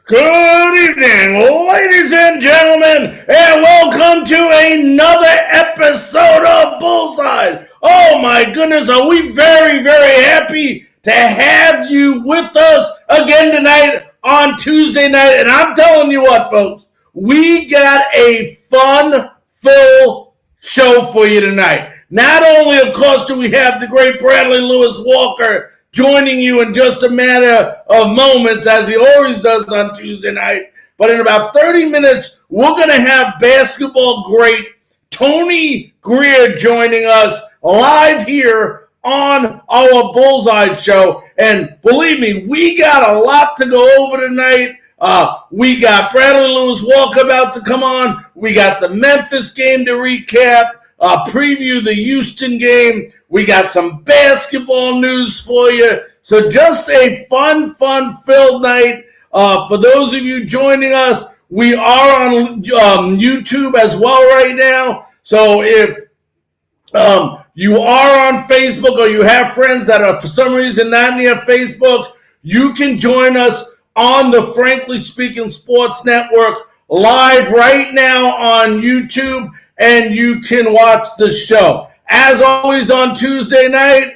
Good evening, ladies and gentlemen, and welcome to another episode of Bullseye. Oh my goodness, are we very, very happy to have you with us again tonight on Tuesday night. And I'm telling you what, folks, we got a fun, full show for you tonight. Not only, of course, do we have the great Bradley Lewis Walker joining you in just a matter of moments, as he always does on Tuesday night. But in about 30 minutes, we're going to have basketball great Tony Grier joining us live here on our Bullseye show. And believe me, we got a lot to go over tonight. We got Bradley Lewis Walker about to come on. We got the Memphis game to recap. Preview the Houston game. We got some basketball news for you. So just a fun-filled night. For those of you joining us, we are on YouTube as well right now. So if you are on Facebook or you have friends that are for some reason not near Facebook, you can join us on the Frankly Speaking Sports Network live right now on YouTube, and you can watch the show. As always on Tuesday night,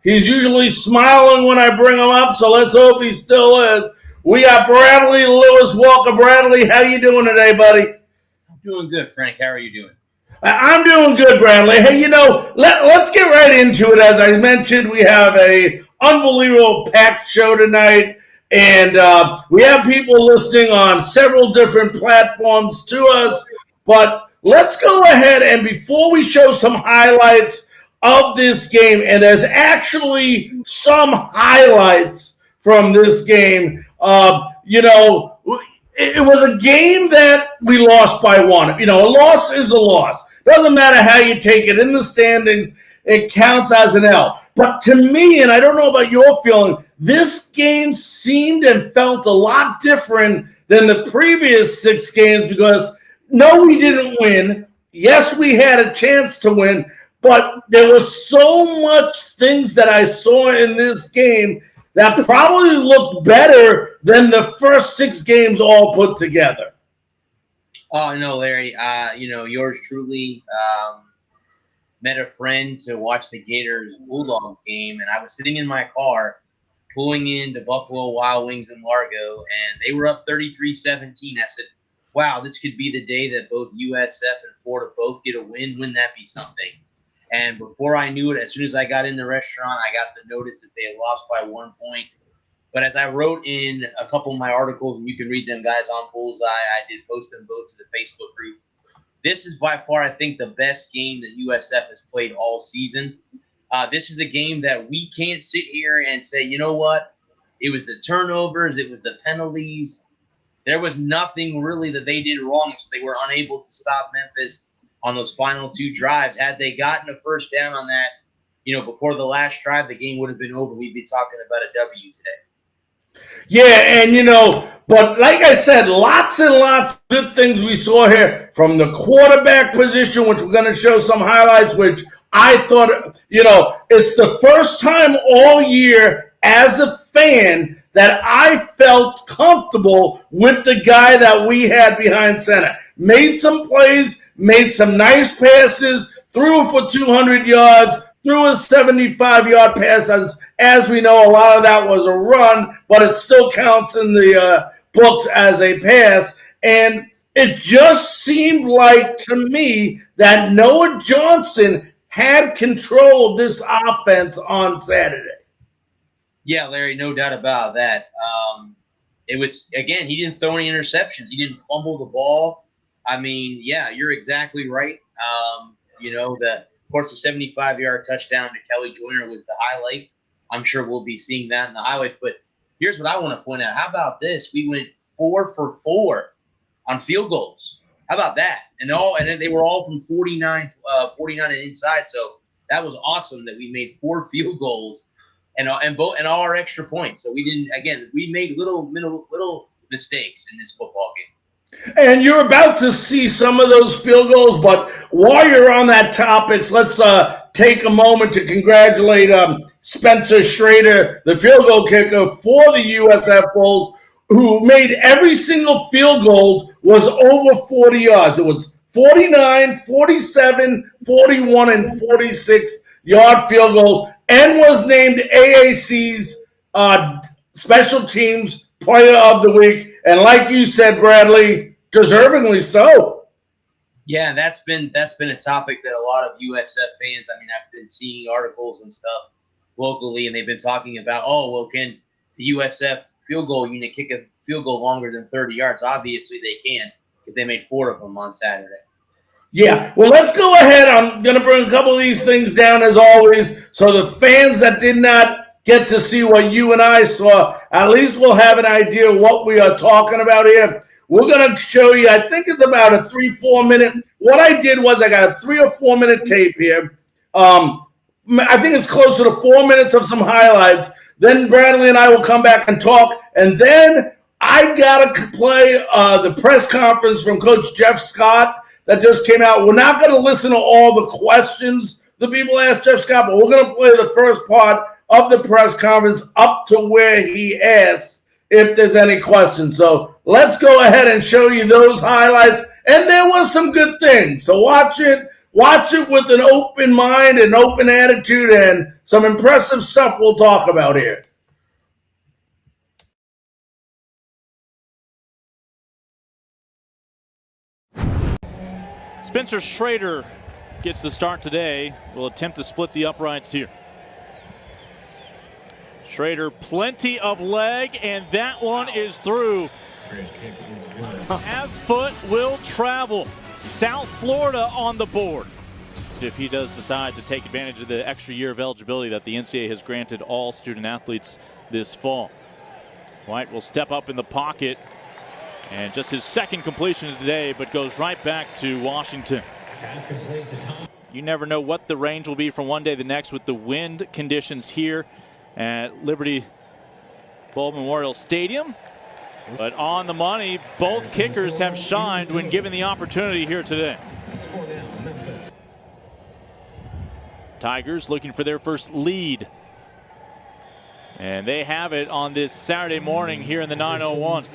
he's usually smiling when I bring him up, so let's hope he still is. We got Bradley Lewis Walker. Bradley, how you doing today, buddy? I'm doing good, Frank. How are you doing? I'm doing good, Bradley. Hey, let's get right into it. As I mentioned, we have a unbelievable packed show tonight, and we have people listening on several different platforms to us, but let's go ahead and before we show some highlights of this game, and there's actually some highlights from this game, it was a game that we lost by one. A loss is a loss. Doesn't matter how you take it in the standings, it counts as an L. But to me, and I don't know about your feeling, this game seemed and felt a lot different than the previous 6 games because no, we didn't win. Yes, we had a chance to win, but there was so much things that I saw in this game that probably looked better than the first 6 games all put together. Oh, no, Larry. Yours truly met a friend to watch the Gators Bulldogs game, and I was sitting in my car pulling into Buffalo Wild Wings in Largo, and they were up 33-17. I said, wow, this could be the day that both USF and Florida both get a win. Wouldn't that be something? And before I knew it, as soon as I got in the restaurant, I got the notice that they had lost by 1 point. But as I wrote in a couple of my articles, and you can read them, guys, on Bullseye, I did post them both to the Facebook group. This is by far, I think, the best game that USF has played all season. This is a game that we can't sit here and say, you know what? It was the turnovers. It was the penalties. There was nothing really that they did wrong, so they were unable to stop Memphis on those final 2 drives. Had they gotten a first down on that, before the last drive, the game would have been over. We'd be talking about a W today. Yeah, and but like I said, lots and lots of good things we saw here from the quarterback position, which we're going to show some highlights, which I thought, it's the first time all year as a fan that I felt comfortable with the guy that we had behind center. Made some plays, made some nice passes, threw for 200 yards, threw a 75-yard pass. As we know, a lot of that was a run, but it still counts in the books as a pass. And it just seemed like, to me, that Noah Johnson had control of this offense on Saturday. Yeah, Larry, no doubt about that. It was, again, he didn't throw any interceptions. He didn't fumble the ball. I mean, yeah, you're exactly right. Of course, the 75-yard touchdown to Kelly Joyner was the highlight. I'm sure we'll be seeing that in the highlights. But here's what I want to point out. How about this? We went 4 for 4 on field goals. How about that? And then they were all from 49 and inside. So that was awesome that we made 4 field goals and all our extra points. So we made little mistakes in this football game. And you're about to see some of those field goals, but while you're on that topic, let's take a moment to congratulate Spencer Schrader, the field goal kicker for the USF Bulls. who made every single field goal was over 40 yards. It was 49, 47, 41, and 46-yard field goals, and was named AAC's Special Teams Player of the Week. And like you said, Bradley, deservingly so. Yeah, that's been a topic that a lot of USF fans, I mean, I've been seeing articles and stuff locally, and they've been talking about, can the USF field goal unit kick a field goal longer than 30 yards? Obviously they can, because they made 4 of them on Saturday. Yeah, well, let's go ahead. I'm going to bring a couple of these things down as always, so the fans that did not get to see what you and I saw, at least we'll have an idea what we are talking about here. We're going to show you, I think it's about a 3-4 minute. What I did was I got a 3 or 4 minute tape here. I think it's closer to 4 minutes of some highlights. Then Bradley and I will come back and talk. And then I got to play the press conference from Coach Jeff Scott that just came out. We're not going to listen to all the questions the people asked Jeff Scott, but we're going to play the first part of the press conference up to where he asks if there's any questions. So let's go ahead and show you those highlights. And there was some good things. So watch it with an open mind and open attitude, and some impressive stuff we'll talk about here. Spencer Schrader gets the start today. Will attempt to split the uprights here. Schrader, plenty of leg, and that one is through. Have foot will travel. South Florida on the board. If he does decide to take advantage of the extra year of eligibility that the NCAA has granted all student athletes this fall. White will step up in the pocket, and just his second completion of today, but goes right back to Washington. You never know what the range will be from one day to the next with the wind conditions here at Liberty Bowl Memorial Stadium. But on the money, both kickers have shined when given the opportunity here today. Tigers looking for their first lead. And they have it on this Saturday morning here in the 901.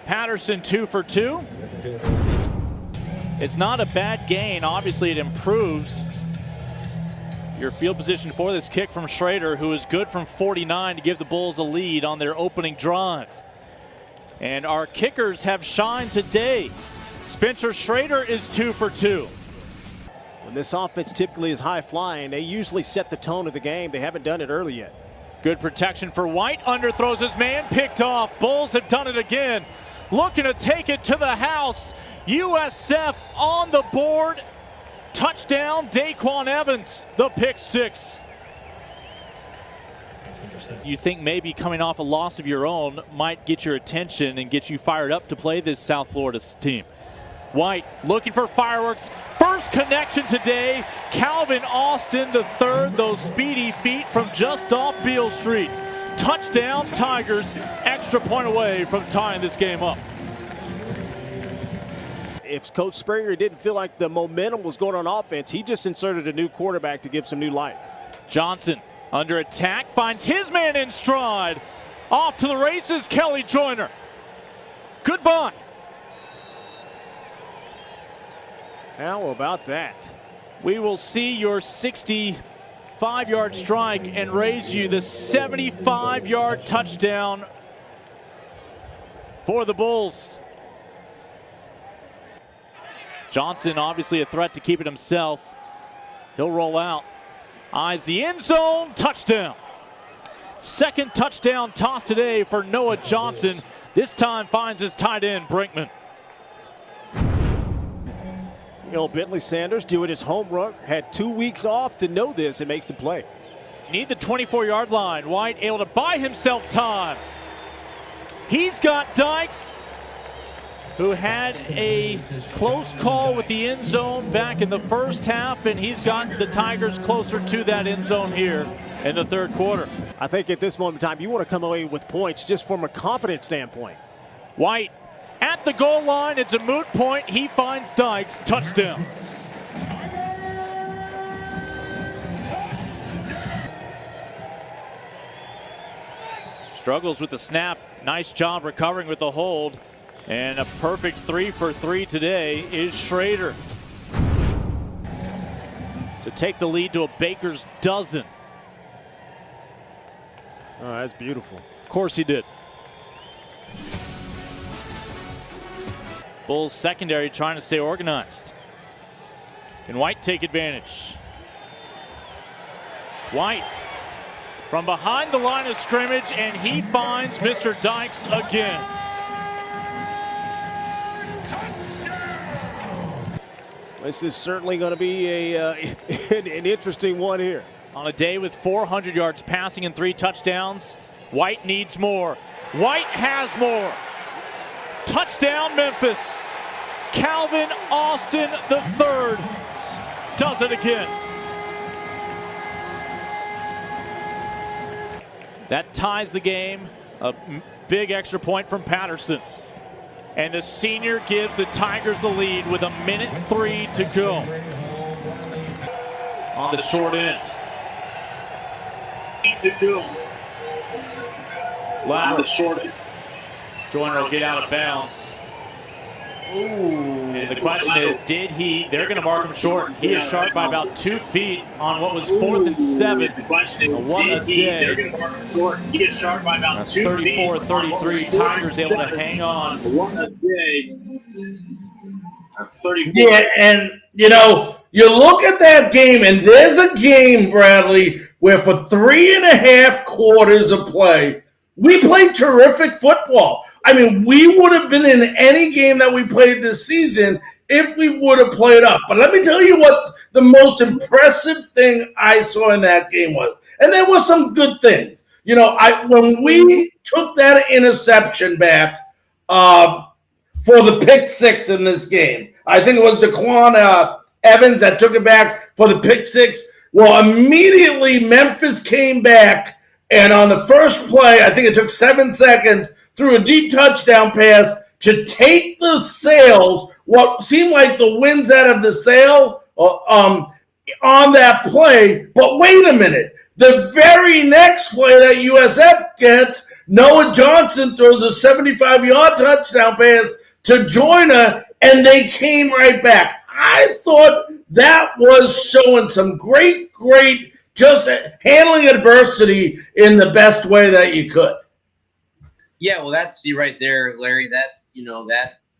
Patterson 2 for 2. It's not a bad gain. Obviously, it improves your field position for this kick from Schrader, who is good from 49 to give the Bulls a lead on their opening drive. And our kickers have shined today. Spencer Schrader is 2 for 2. When this offense typically is high flying, they usually set the tone of the game. They haven't done it early yet. Good protection for White. Underthrows his man, picked off. Bulls have done it again. Looking to take it to the house. USF on the board. Touchdown, Daquan Evans, the pick six. You think maybe coming off a loss of your own might get your attention and get you fired up to play this South Florida team. White looking for fireworks. First connection today. Calvin Austin the third. Those speedy feet from just off Beale Street. Touchdown Tigers. Extra point away from tying this game up. If Coach Springer didn't feel like the momentum was going on offense, he just inserted a new quarterback to give some new life. Johnson under attack, finds his man in stride. Off to the races, Kelly Joyner. Goodbye. How about that? We will see your 65-yard strike and raise you the 75-yard touchdown for the Bulls. Johnson obviously a threat to keep it himself. He'll roll out. Eyes the end zone, touchdown. Second touchdown toss today for Noah Johnson. This time finds his tight end, Brinkman. You know, Bentley Sanders doing his homework, had 2 weeks off to know this and makes the play. Need the 24-yard line. White able to buy himself time. He's got Dykes, who had a close call with the end zone back in the first half, and he's got the Tigers closer to that end zone here in the third quarter. I think at this moment in time, you want to come away with points just from a confidence standpoint. White at the goal line. It's a moot point. He finds Dykes. Touchdown. Struggles with the snap. Nice job recovering with the hold. And a perfect 3 for 3 today is Schrader to take the lead to a baker's dozen. Oh, that's beautiful. Of course he did. Bulls secondary trying to stay organized. Can White take advantage? White from behind the line of scrimmage, and he finds Mr. Dykes again. This is certainly going to be an interesting one here. On a day with 400 yards passing and 3 touchdowns, White needs more. White has more. Touchdown, Memphis. Calvin Austin III does it again. That ties the game. A big extra point from Patterson. And the senior gives the Tigers the lead with 1:03 to go. On the short end. Ladder. Joyner will get out of bounds. And the question is, they're going to mark him short. He is sharp by about 2 feet on what was 4th and 7. What a day. That's 34-33. Tigers able to hang on. What a day. 34. Yeah, and, you look at that game, and there's a game, Bradley, where for 3.5 quarters of play, we played terrific football. I mean, we would have been in any game that we played this season if we would have played up. But let me tell you what the most impressive thing I saw in that game was. And there were some good things. When we took that interception back for the pick 6 in this game, I think it was Daquan Evans that took it back for the pick 6. Well, immediately Memphis came back, and on the first play, I think it took 7 seconds, threw a deep touchdown pass to take the sails, what seemed like the winds out of the sail on that play. But wait a minute. The very next play that USF gets, Noah Johnson throws a 75-yard touchdown pass to Joyner, and they came right back. I thought that was showing some great, just handling adversity in the best way that you could. Yeah, well, that's right there, Larry. That's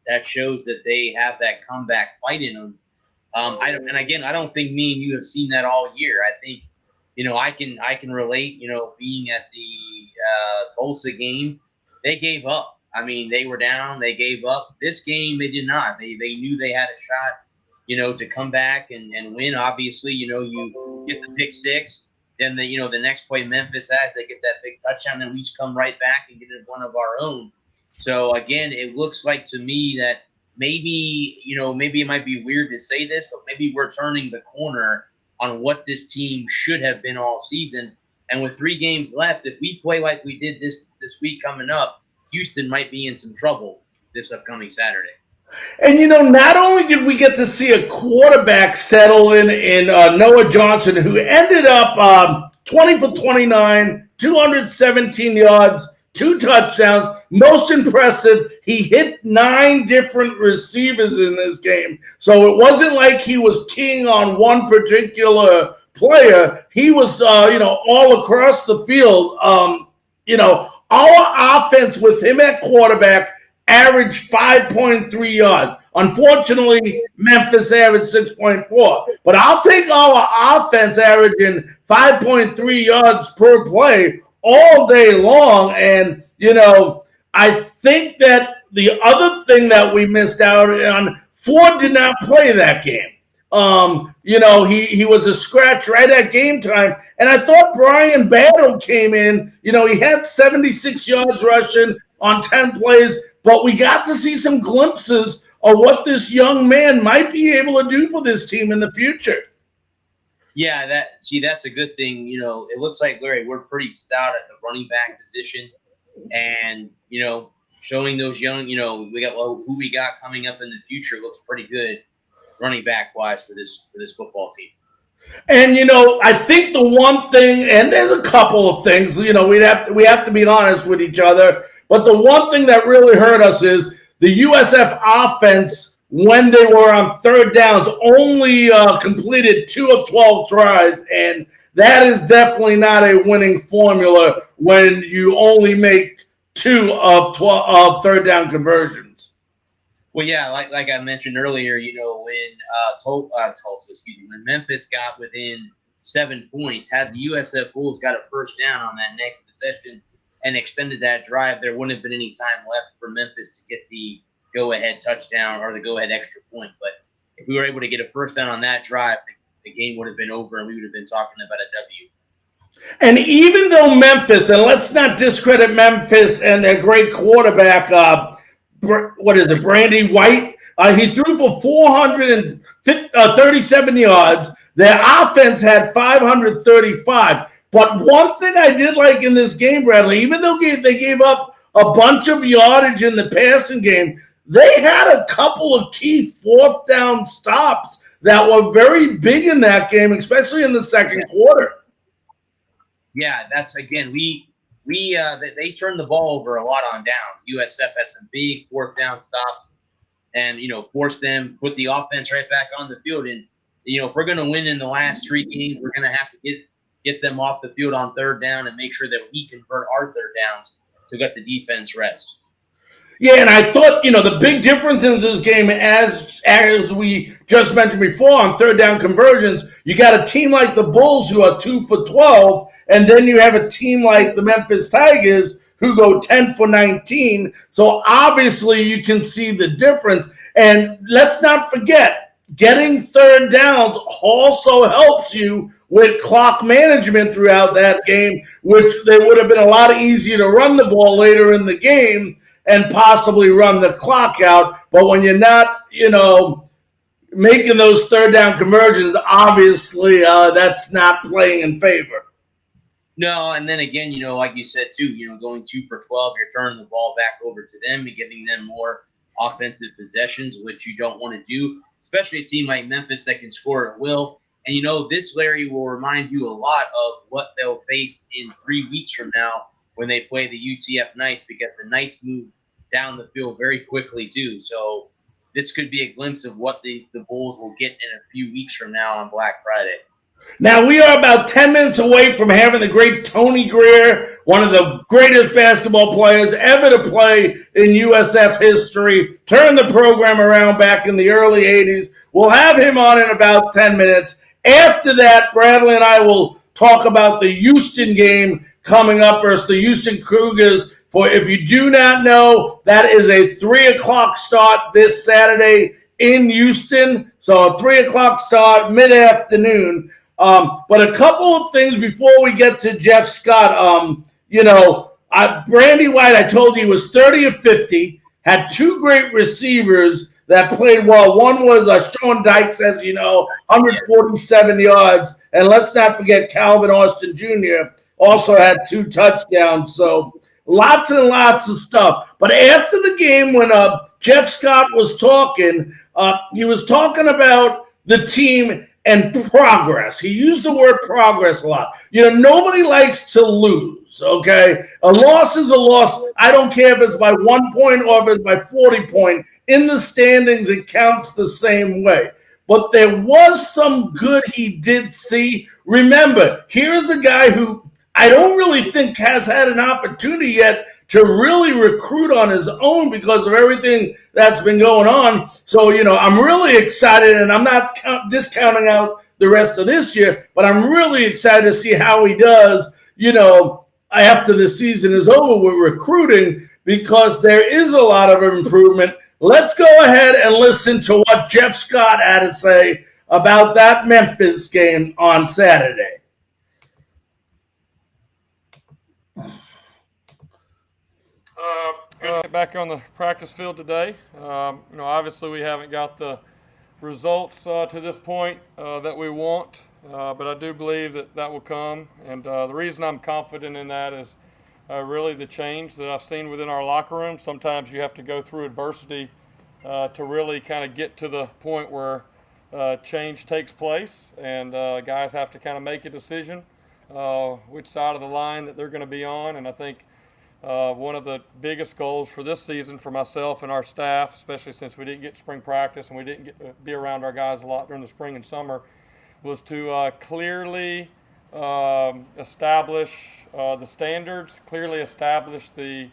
that shows that they have that comeback fight in them. I don't think me and you have seen that all year. I think, I can relate. Being at the Tulsa game, they gave up. I mean, they were down. They gave up. This game, they did not. They knew they had a shot, to come back and win. Obviously, you get the pick 6. Then the next play Memphis has, they get that big touchdown, then we just come right back and get it one of our own. So again, it looks like to me that maybe it might be weird to say this, but maybe we're turning the corner on what this team should have been all season. And with 3 games left, if we play like we did this week coming up, Houston might be in some trouble this upcoming Saturday. And, not only did we get to see a quarterback settle in Noah Johnson, who ended up 20 for 29, 217 yards, 2 touchdowns. Most impressive, he hit 9 different receivers in this game. So it wasn't like he was keying on one particular player. He was, all across the field. Our offense with him at quarterback averaged 5.3 yards. Unfortunately, Memphis averaged 6.4. But I'll take our offense averaging 5.3 yards per play all day long. And, I think that the other thing that we missed out on, Ford did not play that game. He was a scratch right at game time. And I thought Brian Battle came in. He had 76 yards rushing on 10 plays. But we got to see some glimpses of what this young man might be able to do for this team in the future. Yeah, that's a good thing. It looks like, Larry, we're pretty stout at the running back position. And, showing those young, we got who we got coming up in the future looks pretty good running back wise for this football team. And I think the one thing, and there's a couple of things, we have to be honest with each other. But the one thing that really hurt us is the USF offense, when they were on third downs, only completed 2 of 12 tries, and that is definitely not a winning formula when you only make 2 of 12 of third down conversions. Well, yeah, like I mentioned earlier, when when Memphis got within 7 points, had the USF Bulls got a first down on that next possession and extended that drive, there wouldn't have been any time left for Memphis to get the go-ahead touchdown or the go-ahead extra point. But if we were able to get a first down on that drive, the game would have been over and we would have been talking about a W. And even though Memphis, and let's not discredit Memphis and their great quarterback, Brandy White, he threw for 437 yards. Their offense had 535. But one thing I did like in this game, Bradley, even though they gave up a bunch of yardage in the passing game, they had a couple of key fourth down stops that were very big in that game, especially in the second quarter. Yeah, that's, again, they turned the ball over a lot on downs. USF had some big fourth down stops and, forced them, put the offense right back on the field. And, if we're going to win in the last 3 games, we're going to have to get them off the field on third down and make sure that we convert our third downs to get the defense rest. Yeah, and I thought, the big difference in this game, as we just mentioned before, on third down conversions, you got a team like the Bulls who are 2 for 12, and then you have a team like the Memphis Tigers who go 10 for 19. So obviously you can see the difference. And let's not forget, getting third downs also helps you with clock management throughout that game, which they would have been a lot easier to run the ball later in the game and possibly run the clock out. But when you're not, making those third down conversions, obviously that's not playing in favor. No, and then again, like you said too, going 2 for 12, you're turning the ball back over to them and giving them more offensive possessions, which you don't want to do, especially a team like Memphis that can score at will. And, this, Larry, will remind you a lot of what they'll face in 3 weeks from now when they play the UCF Knights, because the Knights move down the field very quickly too. So this could be a glimpse of what the Bulls will get in a few weeks from now on Black Friday. Now, we are about 10 minutes away from having the great Tony Grier, one of the greatest basketball players ever to play in USF history, turn the program around back in the early 80s. We'll have him on in about 10 minutes. After that, Bradley and I will talk about the Houston game coming up versus the Houston Cougars. For if you do not know, that is a 3 o'clock start this Saturday in Houston. So a 3 o'clock start, mid-afternoon. But a couple of things before we get to Jeff Scott. Brandy White, I told you, was 30 of 50, had 2 great receivers that played well. One was Sean Dykes, as you know, 147 yards. And let's not forget Calvin Austin Jr. also had 2 touchdowns. So lots and lots of stuff. But after the game, when Jeff Scott was talking, he was talking about the team and progress. He used the word progress a lot. Nobody likes to lose, okay? A loss is a loss. I don't care if it's by 1 point or if it's by 40 points. In the standings, it counts the same way. But there was some good he did see. Remember, here's a guy who I don't really think has had an opportunity yet to really recruit on his own because of everything that's been going on. So, I'm really excited, and I'm not discounting out the rest of this year, but I'm really excited to see how he does, after the season is over with recruiting, because there is a lot of improvement. Let's go ahead and listen to what Jeff Scott had to say about that Memphis game on Saturday. Good to get back on the practice field today. Obviously we haven't got the results to this point that we want, but I do believe that will come. And the reason I'm confident in that is really the change that I've seen within our locker room. Sometimes you have to go through adversity to really kind of get to the point where change takes place, and guys have to kind of make a decision which side of the line that they're going to be on. And I think one of the biggest goals for this season for myself and our staff, especially since we didn't get spring practice and we didn't get to be around our guys a lot during the spring and summer, was to clearly establish the standards, clearly establish the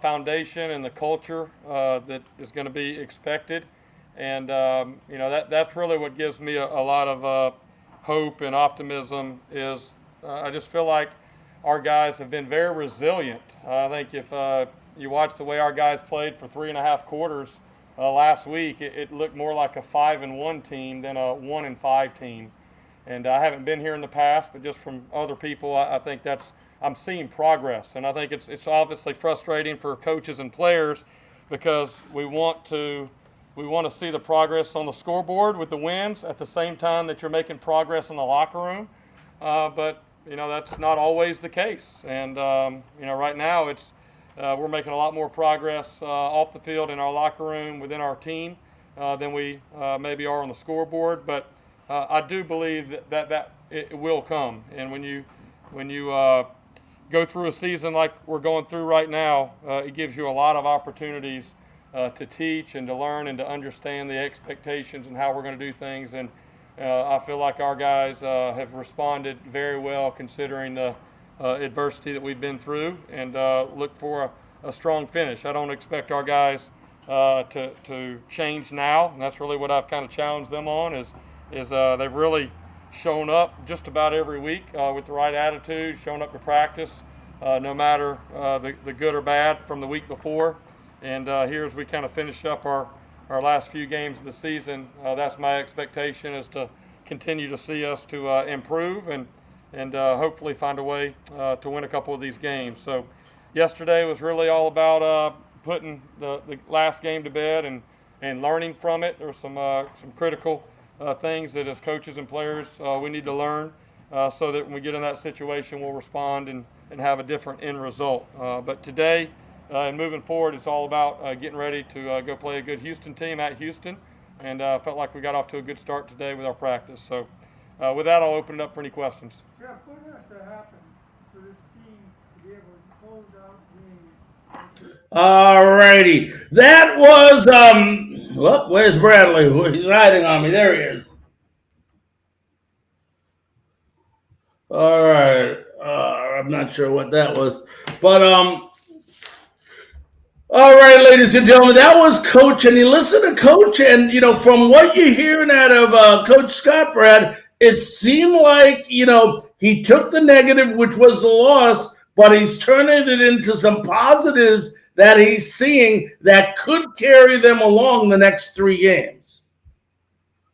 foundation and the culture that is going to be expected. And that's really what gives me a lot of hope and optimism. Is I just feel like our guys have been very resilient. I think if you watch the way our guys played for 3.5 quarters last week, it looked more like a 5-1 team than a 1-5 team. And I haven't been here in the past, but just from other people, I think I'm seeing progress. And I think it's obviously frustrating for coaches and players because we want to see the progress on the scoreboard with the wins at the same time that you're making progress in the locker room. But that's not always the case. And right now we're making a lot more progress off the field in our locker room within our team than we maybe are on the scoreboard. But I do believe that it will come. And when you go through a season like we're going through right now, it gives you a lot of opportunities to teach and to learn and to understand the expectations and how we're going to do things. And I feel like our guys have responded very well considering the adversity that we've been through, and look for a strong finish. I don't expect our guys to change now, and that's really what I've kind of challenged them on is they've really shown up just about every week with the right attitude, shown up to practice no matter the good or bad from the week before. And here as we kind of finish up our last few games of the season, that's my expectation, is to continue to see us to improve and hopefully find a way to win a couple of these games. So yesterday was really all about putting the last game to bed and learning from it. There were some critical things that as coaches and players we need to learn so that when we get in that situation we'll respond and have a different end result. But today and moving forward, it's all about getting ready to go play a good Houston team at Houston, and felt like we got off to a good start today with our practice. So with that, I'll open it up for any questions. Yeah, what has to happen for this team to be able to close out games? All righty. That was, where's Bradley? He's hiding on me. There he is. All right. I'm not sure what that was. But, all right, ladies and gentlemen, that was Coach. And you listen to Coach, and, from what you're hearing out of Coach Scott, Brad, it seemed like, he took the negative, which was the loss, but he's turning it into some positives that he's seeing that could carry them along the next 3 games.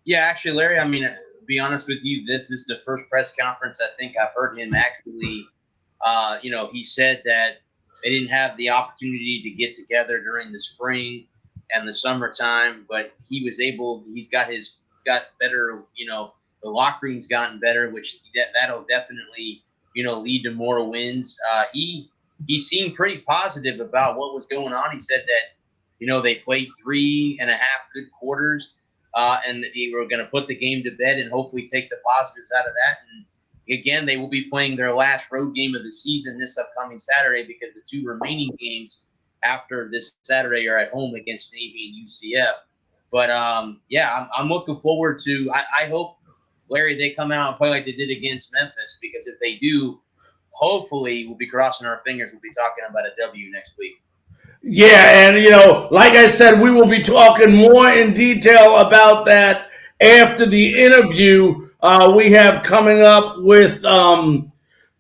Yeah, actually, Larry, to be honest with you, this is the first press conference I think I've heard him actually, he said that they didn't have the opportunity to get together during the spring and the summertime, but he's got better, the locker room's gotten better, which that'll definitely, lead to more wins. He seemed pretty positive about what was going on. He said that, they played 3.5 good quarters, and they were going to put the game to bed and hopefully take the positives out of that. And again, they will be playing their last road game of the season this upcoming Saturday, because the 2 remaining games after this Saturday are at home against Navy and UCF. But, I'm looking forward to – I hope, Larry, they come out and play like they did against Memphis, because if they do, hopefully we'll be crossing our fingers. We'll be talking about a W next week. Yeah, and, like I said, we will be talking more in detail about that after the interview we have coming up with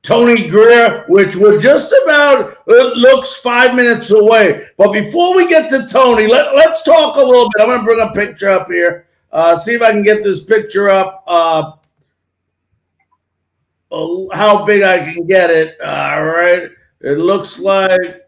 Tony Grier, which we're just about, it looks 5 minutes away. But before we get to Tony, let's talk a little bit. I'm going to bring a picture up here. See if I can get this picture up. How big I can get it. All right. It looks like.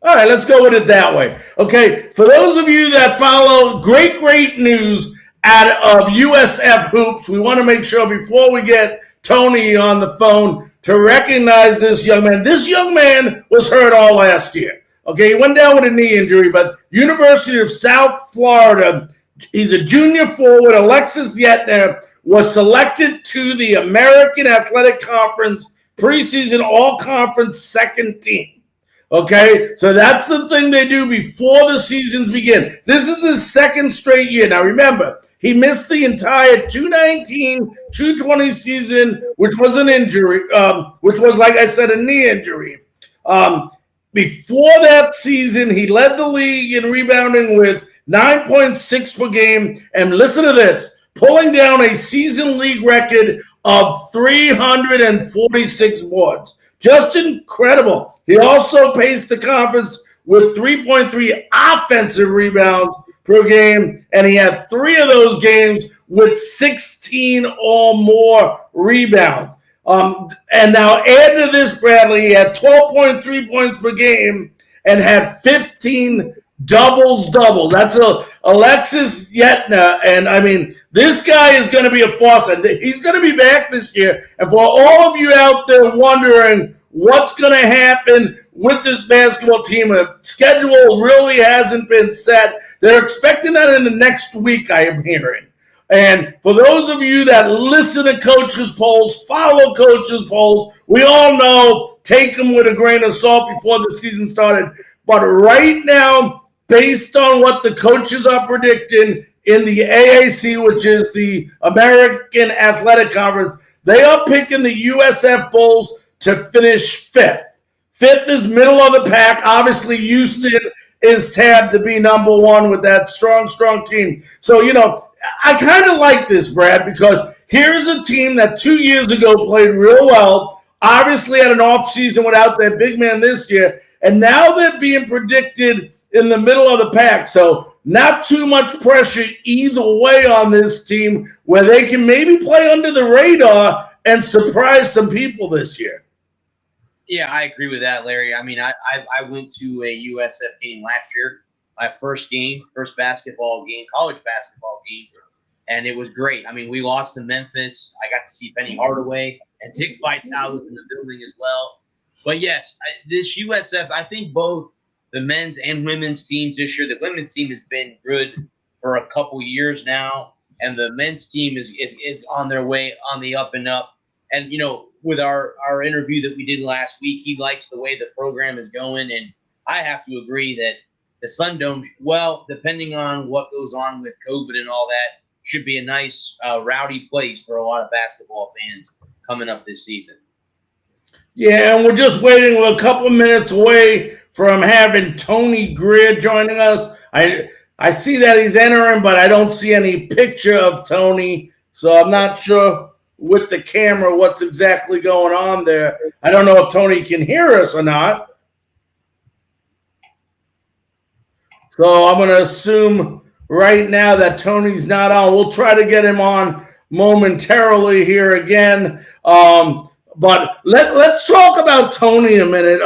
All right, let's go with it that way. Okay, for those of you that follow great news out of USF Hoops, we want to make sure before we get Tony on the phone to recognize this young man. This young man was hurt all last year. Okay, he went down with a knee injury, but University of South Florida He's a junior forward. Alexis Yetner was selected to the American Athletic Conference preseason all-conference second team. Okay, so that's the thing they do before the seasons begin. This is his second straight year. Now remember, he missed the entire 2019-2020 season, which was an injury, which was, like I said, a knee injury. Before that season, he led the league in rebounding with 9.6 per game. And listen to this, pulling down a season league record of 346 boards. Just incredible. He also paced the conference with 3.3 offensive rebounds per game, and he had 3 of those games with 16 or more rebounds. And now add to this, Bradley, he had 12.3 points per game and had 15 doubles. That's Alexis Yetner. And, I mean, this guy is going to be a force. And he's going to be back this year. And for all of you out there wondering what's going to happen with this basketball team, a schedule really hasn't been set. They're expecting that in the next week, I am hearing. And for those of you that listen to coaches' polls, follow coaches' polls, we all know, take them with a grain of salt before the season started. But right now, based on what the coaches are predicting in the AAC, which is the American Athletic Conference, they are picking the USF Bulls to finish 5th. 5th is middle of the pack. Obviously, Houston is tabbed to be number 1 with that strong team. So, you know, I kind of like this, Brad, because here's a team that 2 years ago played real well, obviously had an off season without their big man this year, and now they're being predicted in the middle of the pack. So not too much pressure either way on this team, where they can maybe play under the radar and surprise some people this year. Yeah, I agree with that, Larry. I mean, I went to a USF game last year, my first basketball game, college basketball game, and it was great. I mean, we lost to Memphis. I got to see Penny Hardaway, and Dick Vitale was in the building as well. But yes, this USF, I think both the men's and women's teams this year, the women's team has been good for a couple years now, and the men's team is on their way, on the up and up. And, you know, with our interview that we did last week, he likes the way the program is going, and I have to agree that the Sun Dome, well, depending on what goes on with COVID and all that, should be a nice, rowdy place for a lot of basketball fans coming up this season. Yeah, and we're just waiting. We're a couple of minutes away from having Tony Grier joining us. I see that he's entering, but I don't see any picture of Tony, so I'm not sure with the camera what's exactly going on there. I don't know if Tony can hear us or not. So I'm going to assume right now that Tony's not on. We'll try to get him on momentarily here again. But let's talk about Tony a minute,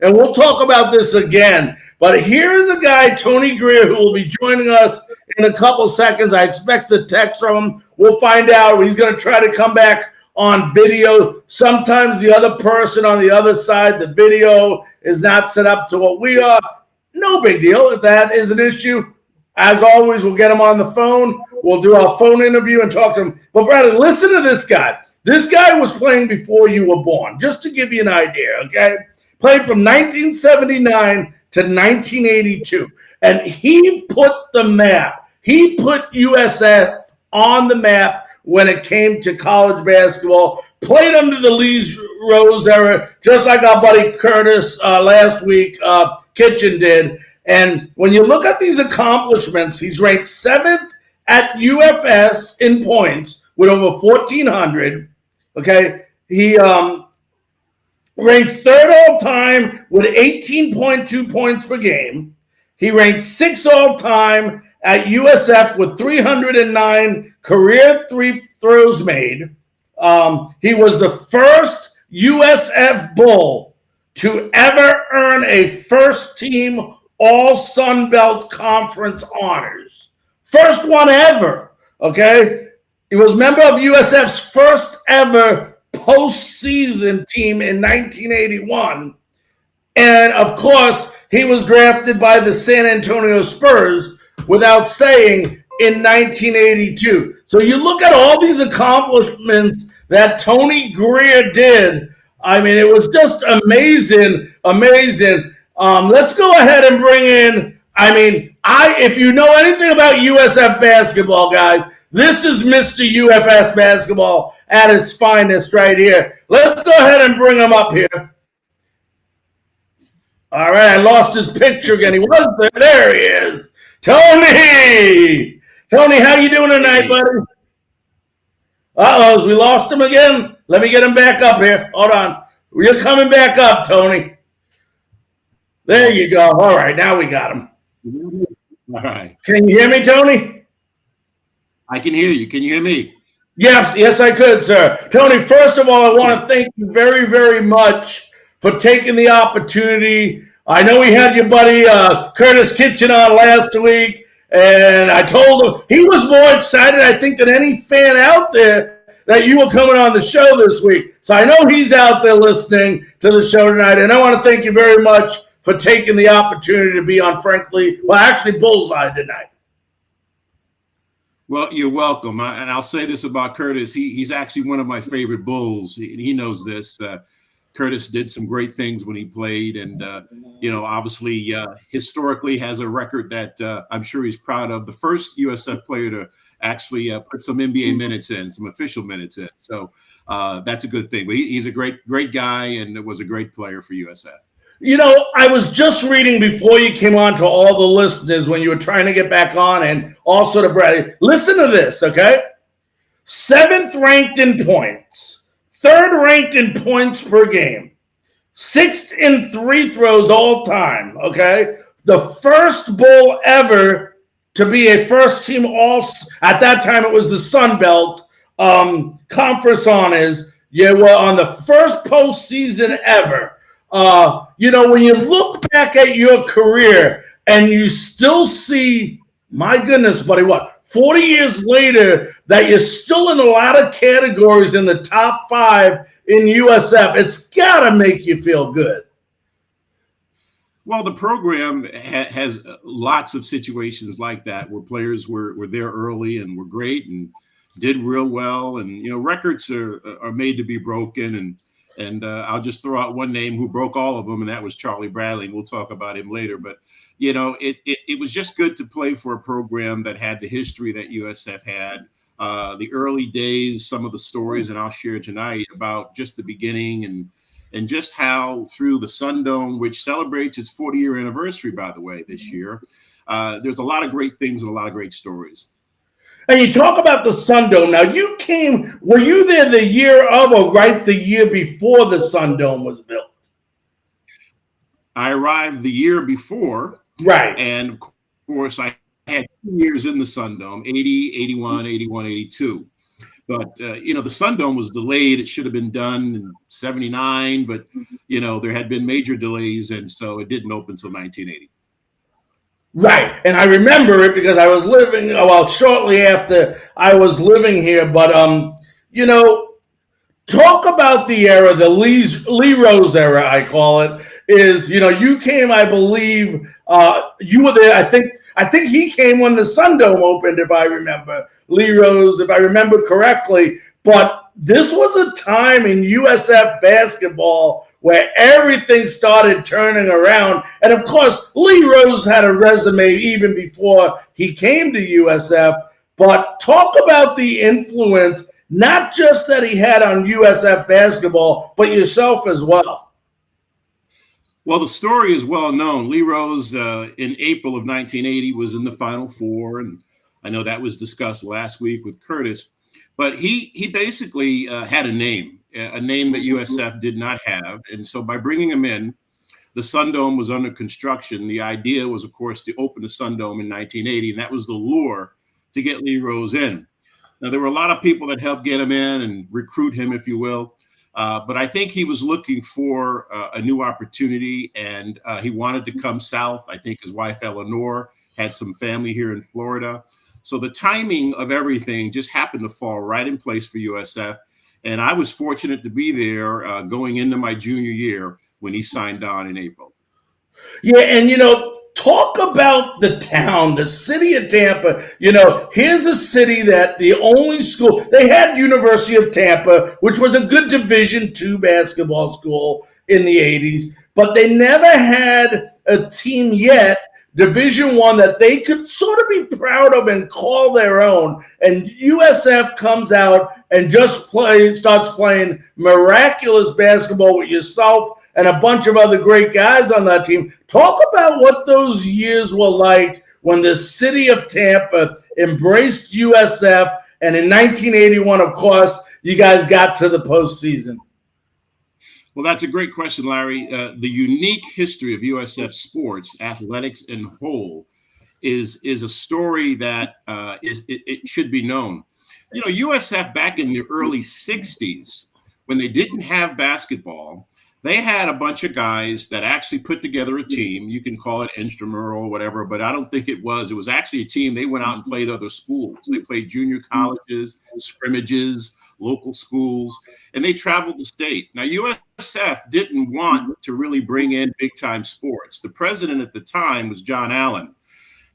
and we'll talk about this again. But here's a guy, Tony Grier, who will be joining us in a couple seconds. I expect a text from him. We'll find out. He's going to try to come back on video. Sometimes the other person on the other side, the video is not set up to what we are. No big deal if that is an issue. As always, we'll get him on the phone. We'll do our phone interview and talk to him. But, Bradley, listen to this guy. This guy was playing before you were born, just to give you an idea, okay? Played from 1979 to 1982. And he put the map. He put USF on the map when it came to college basketball. Played under the Lee Rose era, just like our buddy Curtis last week, Kitchen did. And when you look at these accomplishments, he's ranked 7th at UFS in points with over 1,400. Okay, he ranks 3rd all-time with 18.2 points per game. He ranks 6th all-time at USF with 309 career three throws made. He was the first USF Bull to ever earn a first-team All-Sun Belt Conference honors. First one ever, okay? He was a member of USF's first ever postseason team in 1981. And, of course, he was drafted by the San Antonio Spurs without saying in 1982. So you look at all these accomplishments that Tony Grier did. I mean, it was just amazing, amazing. Let's go ahead and bring in. I mean, if you know anything about USF basketball, guys, this is Mr. UFS basketball at its finest right here. Let's go ahead and bring him up here. All right, I lost his picture again. He was there. There he is. Tony! Tony, how you doing tonight, buddy? Uh-oh, we lost him again? Let me get him back up here. Hold on. You're coming back up, Tony. There you go. All right, now we got him. All right. Can you hear me, Tony? I can hear you. Can you hear me? Yes, I could, sir. Tony, first of all, I want to thank you very, very much for taking the opportunity. I know we had your buddy Curtis Kitchen on last week, and I told him he was more excited, I think, than any fan out there that you were coming on the show this week. So I know he's out there listening to the show tonight, and I want to thank you very much for taking the opportunity to be on Bullseye tonight. Well, you're welcome. And I'll say this about Curtis. He's actually one of my favorite Bulls. He knows this. Curtis did some great things when he played. And, obviously historically has a record that I'm sure he's proud of. The first USF player to actually put some NBA minutes in, some official minutes in. So that's a good thing. But he's a great guy and was a great player for USF. You know, I was just reading before you came on to all the listeners when you were trying to get back on, and also to Brad. Listen to this, okay? 7th ranked in points, 3rd ranked in points per game, 6th in free throws all time, okay? The first Bull ever to be a first team at that time it was the Sun Belt Conference Honors. You were on the first postseason ever. When you look back at your career and you still see, my goodness, buddy, 40 years later, that you're still in a lot of categories in the top 5 in USF, it's got to make you feel good. Well, the program has lots of situations like that where players were there early and were great and did real well. And, records are made to be broken. And I'll just throw out one name who broke all of them, and that was Charlie Bradley. And we'll talk about him later. But, it was just good to play for a program that had the history that USF had. The early days, some of the stories, and I'll share tonight about just the beginning and just how through the Sun Dome, which celebrates its 40-year anniversary, by the way, this year, there's a lot of great things and a lot of great stories. And you talk about the Sun Dome. Now, were you there the year of or right the year before the Sun Dome was built? I arrived the year before. Right. And, of course, I had 2 years in the Sun Dome, 80, 81, 81, 82. But, the Sun Dome was delayed. It should have been done in 79, but, there had been major delays, and so it didn't open until 1980. Right, and I remember it because I was living, shortly after I was living here, but, talk about the era, the Lee Rose era, I call it, is, you came, I believe, you were there, I think he came when the Sun Dome opened, if I remember, Lee Rose, if I remember correctly, but this was a time in USF basketball where everything started turning around. And of course, Lee Rose had a resume even before he came to USF. But talk about the influence, not just that he had on USF basketball, but yourself as well. Well, the story is well known. Lee Rose, in April of 1980, was in the Final Four. And I know that was discussed last week with Curtis. But he basically had a name that USF did not have. And so by bringing him in, the Sun Dome was under construction. The idea was, of course, to open the Sun Dome in 1980, and that was the lure to get Lee Rose in. Now, there were a lot of people that helped get him in and recruit him, if you will. But I think he was looking for a new opportunity, and he wanted to come south. I think his wife, Eleanor, had some family here in Florida. So the timing of everything just happened to fall right in place for USF. And I was fortunate to be there going into my junior year when he signed on in April. Yeah, and Talk about the town, the city of Tampa. You know, here's a city that the only school, they had University of Tampa, which was a good Division II basketball school in the 80s, but they never had a team yet, Division I, that they could sort of be proud of and call their own. And USF comes out and just starts playing miraculous basketball with yourself and a bunch of other great guys on that team. Talk about what those years were like when the city of Tampa embraced USF. And in 1981, of course, you guys got to the postseason. Well, that's a great question, Larry. The unique history of USF sports, athletics in whole, is a story that it should be known. You know, USF back in the early 60s, when they didn't have basketball, they had a bunch of guys that actually put together a team. You can call it intramural or whatever, but I don't think it was. It was actually a team. They went out and played other schools. They played junior colleges, scrimmages, local schools, and they traveled the state. Now, USF didn't want to really bring in big-time sports. The president at the time was John Allen,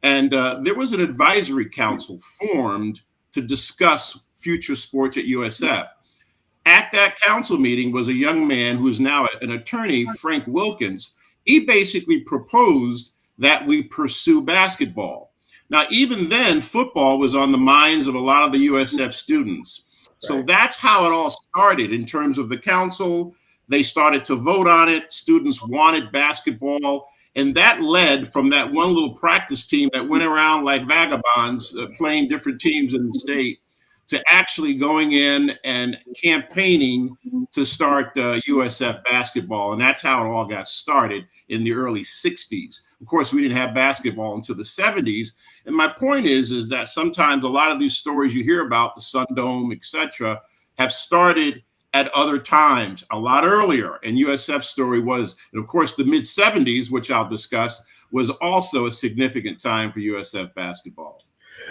and there was an advisory council formed to discuss future sports at USF. At that council meeting was a young man who is now an attorney, Frank Wilkins. He basically proposed that we pursue basketball. Now, even then, football was on the minds of a lot of the USF students. So that's how it all started in terms of the council. They started to vote on it. Students wanted basketball. And that led from that one little practice team that went around like vagabonds playing different teams in the state to actually going in and campaigning to start USF basketball. And that's how it all got started in the early 60s. Of course, we didn't have basketball until the 70s. And my point is that sometimes a lot of these stories you hear about, the Sun Dome, et cetera, have started at other times, a lot earlier. And USF's story was, and of course, the mid-70s, which I'll discuss, was also a significant time for USF basketball.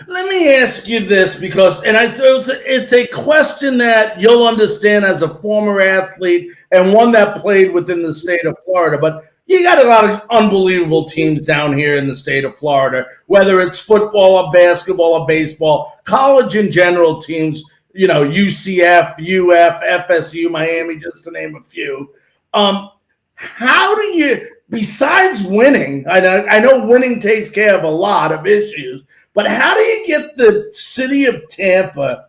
Let me ask you this, because, and it's a question that you'll understand as a former athlete and one that played within the state of Florida, but you got a lot of unbelievable teams down here in the state of Florida, whether it's football or basketball or baseball, college in general teams, you know, UCF, UF, FSU, Miami, just to name a few. How do you, besides winning, I know winning takes care of a lot of issues, but how do you get the city of Tampa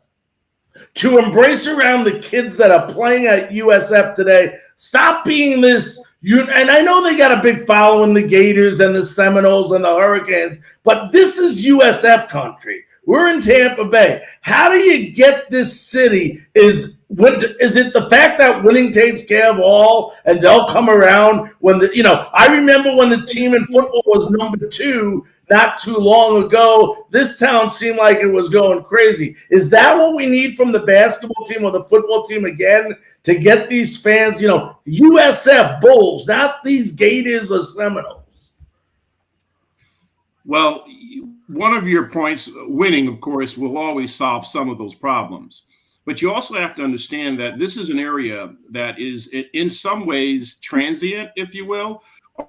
to embrace around the kids that are playing at USF today? Stop being this, and I know they got a big following, the Gators and the Seminoles and the Hurricanes, but this is USF country. We're in Tampa Bay. How do you get this city? Is it the fact that winning takes care of all, and they'll come around when I remember when the team in football was number 2 not too long ago. This town seemed like it was going crazy. Is that what we need from the basketball team or the football team again to get these fans, USF Bulls, not these Gators or Seminoles? Well, one of your points, winning, of course, will always solve some of those problems. But you also have to understand that this is an area that is in some ways transient, if you will,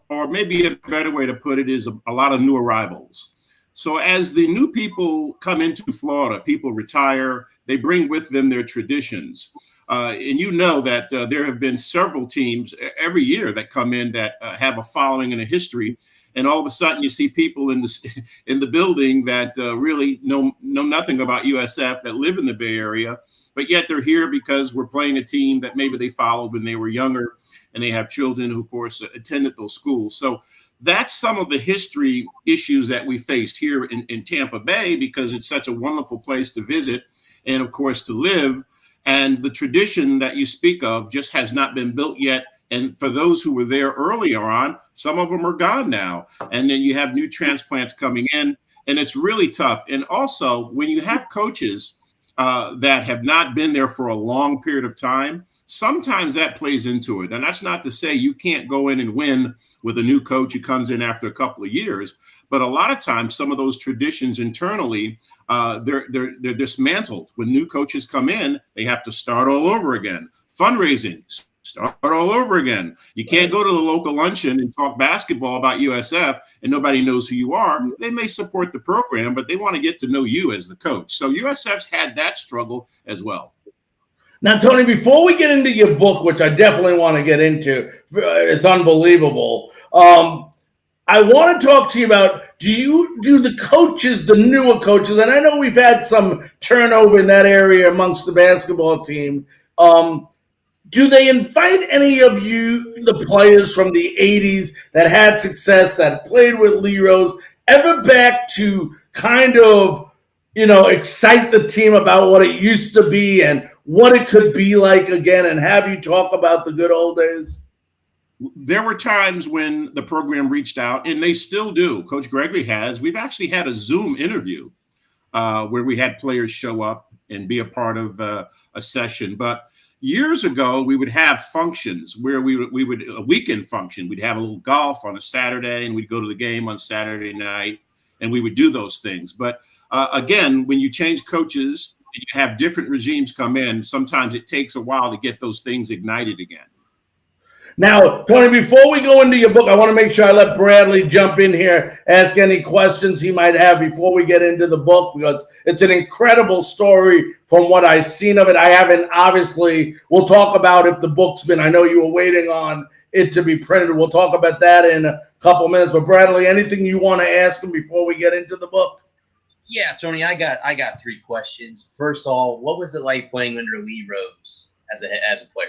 or maybe a better way to put it is a lot of new arrivals. So as the new people come into Florida, people retire, they bring with them their traditions. And you know that there have been several teams every year that come in that have a following and a history. And all of a sudden you see people in the building that really know nothing about USF, that live in the Bay Area, but yet they're here because we're playing a team that maybe they followed when they were younger, and they have children who, of course, attended those schools. So that's some of the history issues that we face here in Tampa Bay, because it's such a wonderful place to visit and, of course, to live. And the tradition that you speak of just has not been built yet. And for those who were there earlier on, some of them are gone now. And then you have new transplants coming in, and it's really tough. And also, when you have coaches that have not been there for a long period of time, sometimes that plays into it. And that's not to say you can't go in and win with a new coach who comes in after a couple of years. But a lot of times, some of those traditions internally, they're dismantled. When new coaches come in, they have to start all over again. Fundraising Start all over again. You can't go to the local luncheon and talk basketball about USF and nobody knows who you are. They may support the program, but they want to get to know you as the coach. So USF's had that struggle as well. Now, Tony, before we get into your book, which I definitely want to get into, it's unbelievable. I want to talk to you about, do the coaches, the newer coaches, and I know we've had some turnover in that area amongst the basketball team. Do they invite any of you, the players from the 80s that had success, that played with Lee Rose, ever back to kind of, excite the team about what it used to be and what it could be like again, and have you talk about the good old days? There were times when the program reached out, and they still do. Coach Gregory has. We've actually had a Zoom interview where we had players show up and be a part of a session. But years ago, we would have functions where we would a weekend function. We'd have a little golf on a Saturday, and we'd go to the game on Saturday night, and we would do those things. But again, when you change coaches, and you have different regimes come in, sometimes it takes a while to get those things ignited again. Now, Tony, before we go into your book, I want to make sure I let Bradley jump in here, ask any questions he might have before we get into the book, because it's an incredible story from what I've seen of it. I haven't, obviously, we'll talk about if the book's been, I know you were waiting on it to be printed. We'll talk about that in a couple minutes. But Bradley, anything you want to ask him before we get into the book? Yeah, Tony, I got 3 questions. First of all, what was it like playing under Lee Rose as a player?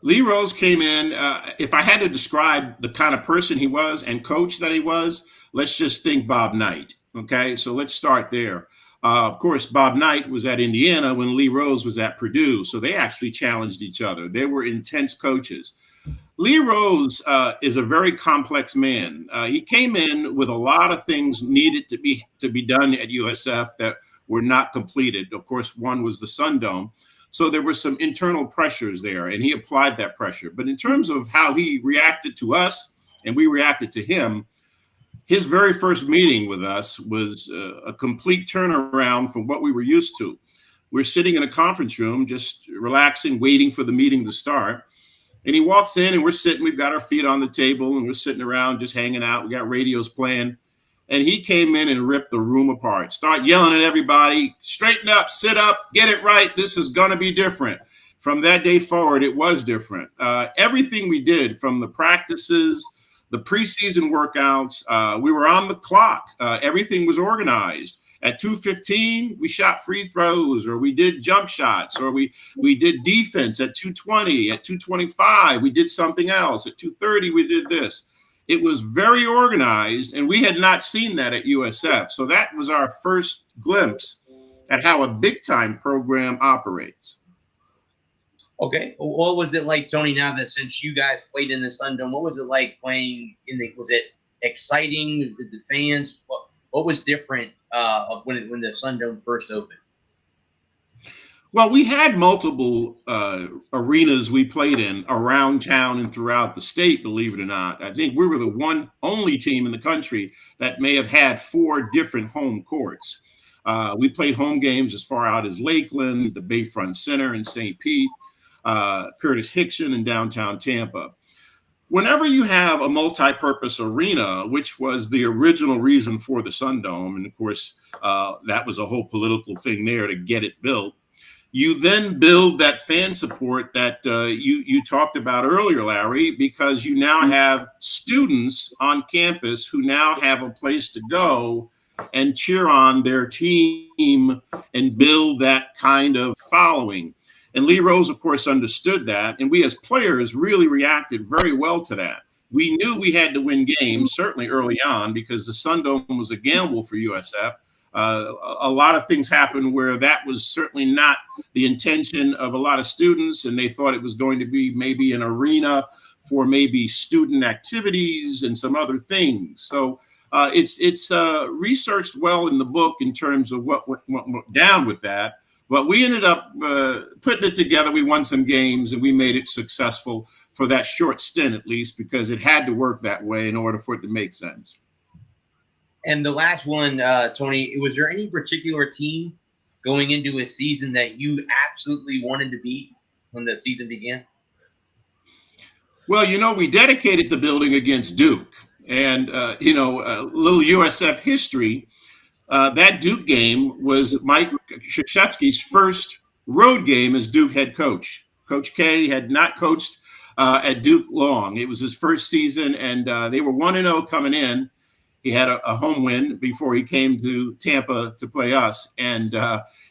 Lee Rose came in, if I had to describe the kind of person he was and coach that he was, let's just think Bob Knight. Okay, so let's start there. Of course, Bob Knight was at Indiana when Lee Rose was at Purdue, so they actually challenged each other. They were intense coaches. Lee Rose is a very complex man. He came in with a lot of things needed to be done at USF that were not completed. Of course, one was the Sun Dome. So there were some internal pressures there, and he applied that pressure. But in terms of how he reacted to us and we reacted to him, his very first meeting with us was a complete turnaround from what we were used to. We're sitting in a conference room, just relaxing, waiting for the meeting to start. And he walks in, and we're sitting, we've got our feet on the table, and we're sitting around just hanging out. We got radios playing. And he came in and ripped the room apart, start yelling at everybody, straighten up, sit up, get it right. This is going to be different. From that day forward, it was different. Everything we did, from the practices, the preseason workouts, we were on the clock. Everything was organized. At 2:15, we shot free throws, or we did jump shots, or we did defense at 2:20. At 2:25, we did something else. At 2:30, we did this. It was very organized, and we had not seen that at USF. So that was our first glimpse at how a big-time program operates. Okay. What was it like, Tony, now that since you guys played in the Sun Dome, what was it like playing was it exciting? Did the fans, what was different when the Sun Dome first opened? Well, we had multiple arenas we played in around town and throughout the state, believe it or not. I think we were the only team in the country that may have had 4 different home courts. We played home games as far out as Lakeland, the Bayfront Center in St. Pete, Curtis Hickson in downtown Tampa. Whenever you have a multi-purpose arena, which was the original reason for the Sun Dome, and of course, that was a whole political thing there to get it built, you then build that fan support that you talked about earlier, Larry, because you now have students on campus who now have a place to go and cheer on their team and build that kind of following. And Lee Rose, of course, understood that. And we as players really reacted very well to that. We knew we had to win games, certainly early on, because the Sun Dome was a gamble for USF. A lot of things happened where that was certainly not the intention of a lot of students, and they thought it was going to be maybe an arena for maybe student activities and some other things. So it's researched well in the book in terms of what went down with that. But we ended up putting it together. We won some games, and we made it successful for that short stint, at least, because it had to work that way in order for it to make sense. And the last one, Tony, was there any particular team going into a season that you absolutely wanted to beat? when the season began? Well, we dedicated the building against Duke. And, a little USF history. That Duke game was Mike Krzyzewski's first road game as Duke head coach. Coach K had not coached at Duke long. It was his first season, and they were 1-0 coming in. He had a home win before he came to Tampa to play us. And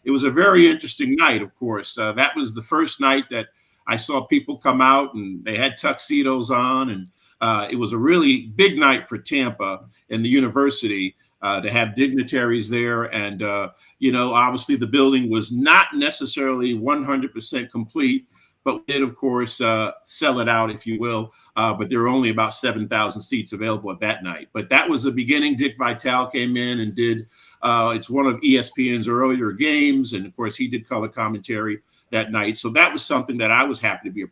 it was a very interesting night, of course. That was the first night that I saw people come out, and they had tuxedos on. And it was a really big night for Tampa and the university to have dignitaries there. And, obviously the building was not necessarily 100% complete, but we did, of course, sell it out, if you will. But there were only about 7,000 seats available at that night. But that was the beginning. Dick Vitale came in and did, it's one of ESPN's earlier games. And, of course, he did color commentary that night. So that was something that I was happy to be a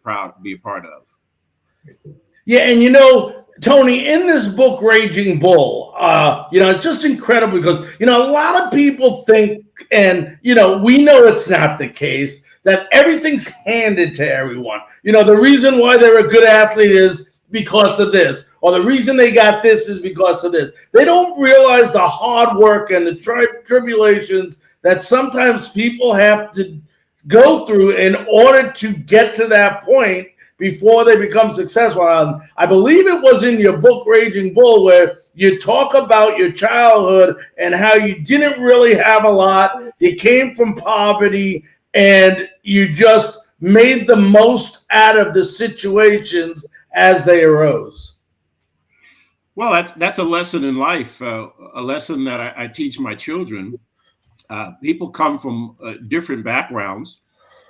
part of. Yeah, and Tony, in this book, Raging Bull, it's just incredible because, a lot of people think, and, we know it's not the case, that everything's handed to everyone. The reason why they're a good athlete is because of this, or the reason they got this is because of this. They don't realize the hard work and the tribulations that sometimes people have to go through in order to get to that point before they become successful. I believe it was in your book, Raging Bull, where you talk about your childhood and how you didn't really have a lot. You came from poverty, and you just made the most out of the situations as they arose. Well, that's a lesson in life, a lesson that I teach my children. People come from different backgrounds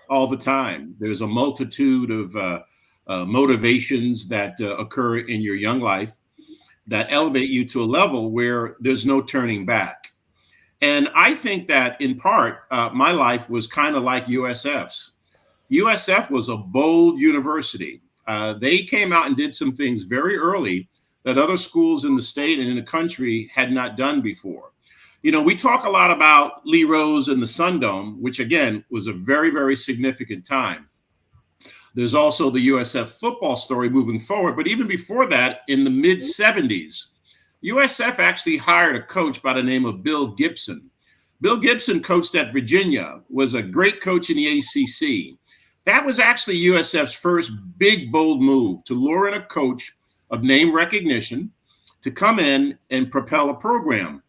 all the time. There's a multitude of motivations that occur in your young life that elevate you to a level where there's no turning back. And I think that in part, my life was kind of like USF's. USF was a bold university. They came out and did some things very early that other schools in the state and in the country had not done before. We talk a lot about Lee Rose and the Sun Dome, which again was a very, very significant time. There's also the USF football story moving forward. But even before that, in the mid-'70s, USF actually hired a coach by the name of Bill Gibson. Bill Gibson coached at Virginia, was a great coach in the ACC. That was actually USF's first big, bold move to lure in a coach of name recognition to come in and propel a program.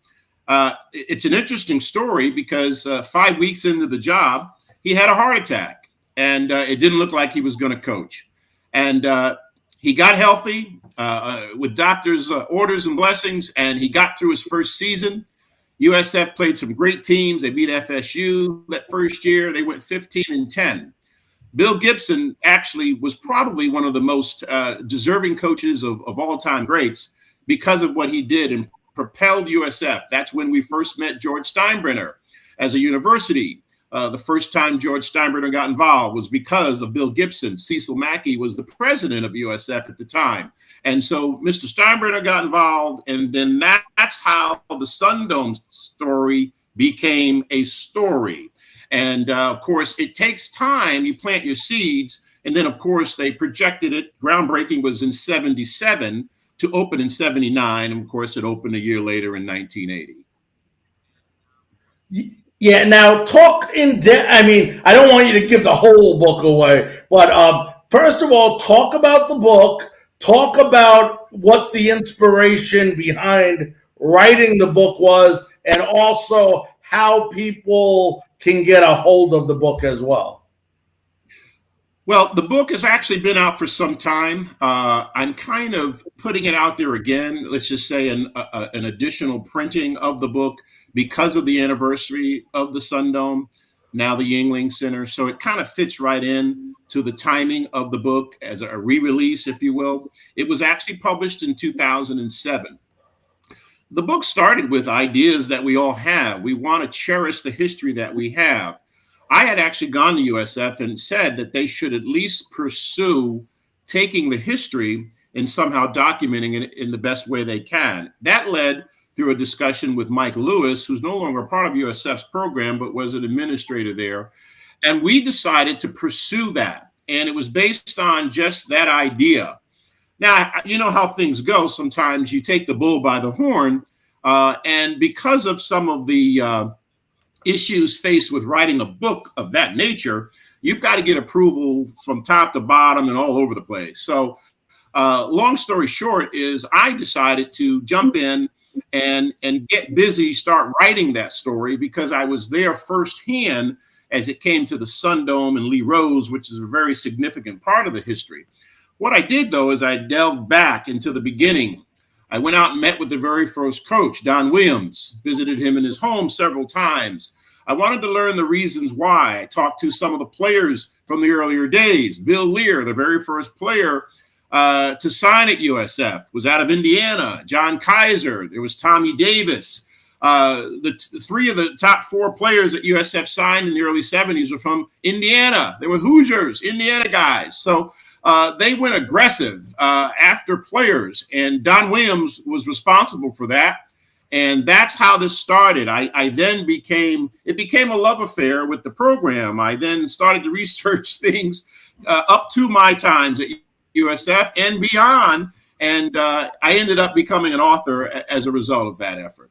It's an interesting story because 5 weeks into the job, he had a heart attack, and it didn't look like he was going to coach. And he got healthy with doctors' orders and blessings, and he got through his first season. USF played some great teams. They beat FSU that first year. They went 15-10. Bill Gibson actually was probably one of the most deserving coaches of all-time greats because of what he did and propelled USF. That's when we first met George Steinbrenner as a university. The first time George Steinbrenner got involved was because of Bill Gibson. Cecil Mackey was the president of USF at the time. And so Mr. Steinbrenner got involved, and then that's how the Sun Dome story became a story. And of course, it takes time. You plant your seeds, and then of course they projected it. Groundbreaking was in '77 to open in '79, and of course it opened a year later in 1980. Yeah, now talk in depth. I mean, I don't want you to give the whole book away, but first of all, talk about the book. Talk about what the inspiration behind writing the book was, and also how people can get a hold of the book as well. Well, the book has actually been out for some time. I'm kind of putting it out there again. Let's just say an additional printing of the book because of the anniversary of the Sun Dome, now the Yuengling Center. So it kind of fits right in to the timing of the book as a re-release, if you will. It was actually published in 2007. The book started with ideas that we all have. We want to cherish the history that we have. I had actually gone to USF and said that they should at least pursue taking the history and somehow documenting it in the best way they can. That led through a discussion with Mike Lewis, who's no longer part of USF's program, but was an administrator there. And we decided to pursue that. and it was based on just that idea. Now, you know how things go. Sometimes you take the bull by the horn, and because of some of the issues faced with writing a book of that nature, you've got to get approval from top to bottom and all over the place. So long story short is I decided to jump in and get busy, start writing that story, because I was there firsthand as it came to the Sundome and Lee Rose, which is a very significant part of the history. What I did, though, is I delved back into the beginning. I went out and met with the very first coach, Don Williams, visited him in his home several times. I wanted to learn the reasons why. I talked to some of the players from the earlier days. Bill Lear, the very first player to sign at USF, was out of Indiana. John Kaiser, there was Tommy Davis. The three of the top four players that USF signed in the early 70s were from Indiana. They were Hoosiers, Indiana guys. So they went aggressive after players, and Don Williams was responsible for that. And that's how this started. I then became a love affair with the program. I then started to research things up to my times at USF and beyond. And I ended up becoming an author as a result of that effort.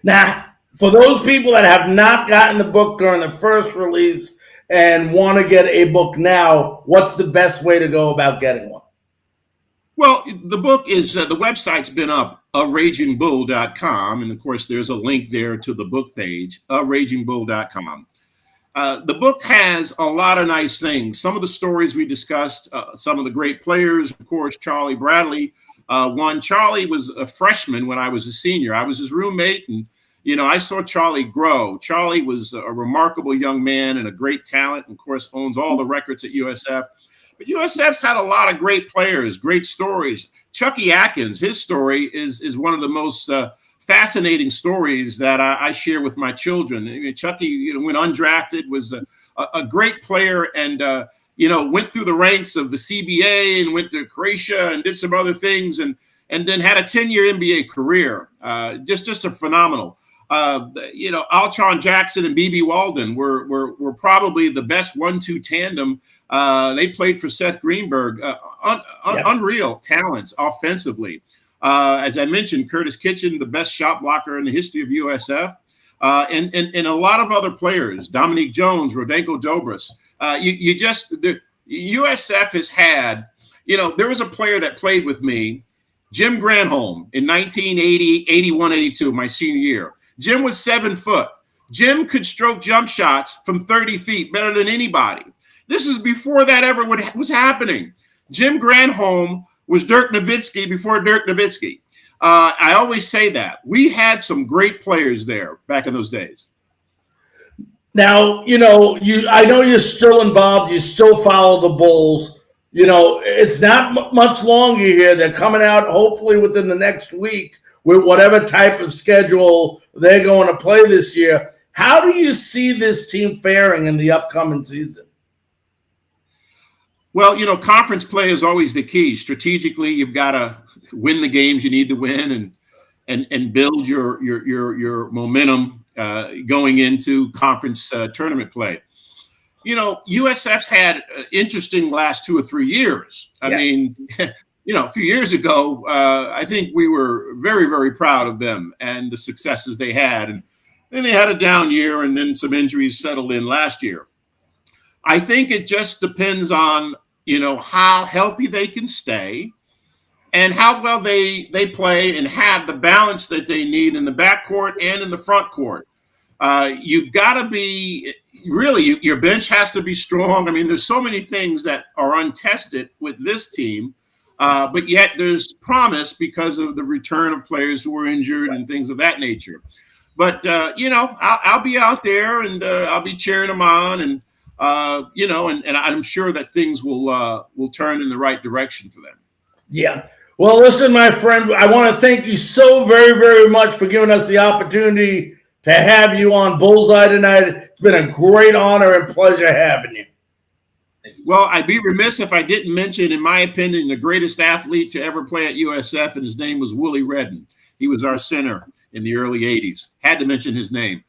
Now, for those people that have not gotten the book during the first release and want to get a book now, what's the best way to go about getting one? Well, the book is, the website's been up, aragingbull.com. And of course, there's a link there to the book page, aragingbull.com. The book has a lot of nice things. Some of the stories we discussed, some of the great players, of course, Charlie Bradley. Charlie was a freshman when I was a senior. I was his roommate, and I saw Charlie grow. Charlie was a remarkable young man and a great talent, and of course owns all the records at USF. But USF's had a lot of great players, great stories. Chucky Atkins, his story is one of the most fascinating stories that I share with my children. Chucky, when undrafted, was a great player, and went through the ranks of the CBA and went to Croatia and did some other things, and then had a 10-year NBA career. Just a phenomenal. Alshon Jackson and BB Walden were probably the best 1-2 tandem. They played for Seth Greenberg. Unreal talents offensively. As I mentioned, Curtis Kitchen, the best shot blocker in the history of USF, and a lot of other players. Dominique Jones, Rodenko Dobris. The USF has had, there was a player that played with me, Jim Granholm, in 1980, 81, 82, my senior year. Jim was 7 foot. Jim could stroke jump shots from 30 feet better than anybody. This is before that ever was happening. Jim Granholm was Dirk Nowitzki before Dirk Nowitzki. I always say that. We had some great players there back in those days. Now, I know you're still involved. You still follow the Bulls. It's not much longer here. They're coming out hopefully within the next week with whatever type of schedule they're going to play this year. How do you see this team faring in the upcoming season? Well, conference play is always the key. Strategically, you've got to win the games you need to win and build your momentum going into conference tournament play. USF's had interesting last 2 or 3 years. I mean, a few years ago, I think we were very, very proud of them and the successes they had. And then they had a down year, and then some injuries settled in last year. I think it just depends on, how healthy they can stay and how well they play and have the balance that they need in the backcourt and in the front court. You've got to be really, your bench has to be strong. I mean, there's so many things that are untested with this team, but yet there's promise because of the return of players who were injured and things of that nature. But, I'll be out there and I'll be cheering them on, and and I'm sure that things will turn in the right direction for them. Yeah. Well, listen, my friend, I want to thank you so very, very much for giving us the opportunity to have you on Bullseye tonight. It's been a great honor and pleasure having you. Well, I'd be remiss if I didn't mention, in my opinion, the greatest athlete to ever play at USF, and his name was Willie Redden. He was our center in the early 80s. Had to mention his name.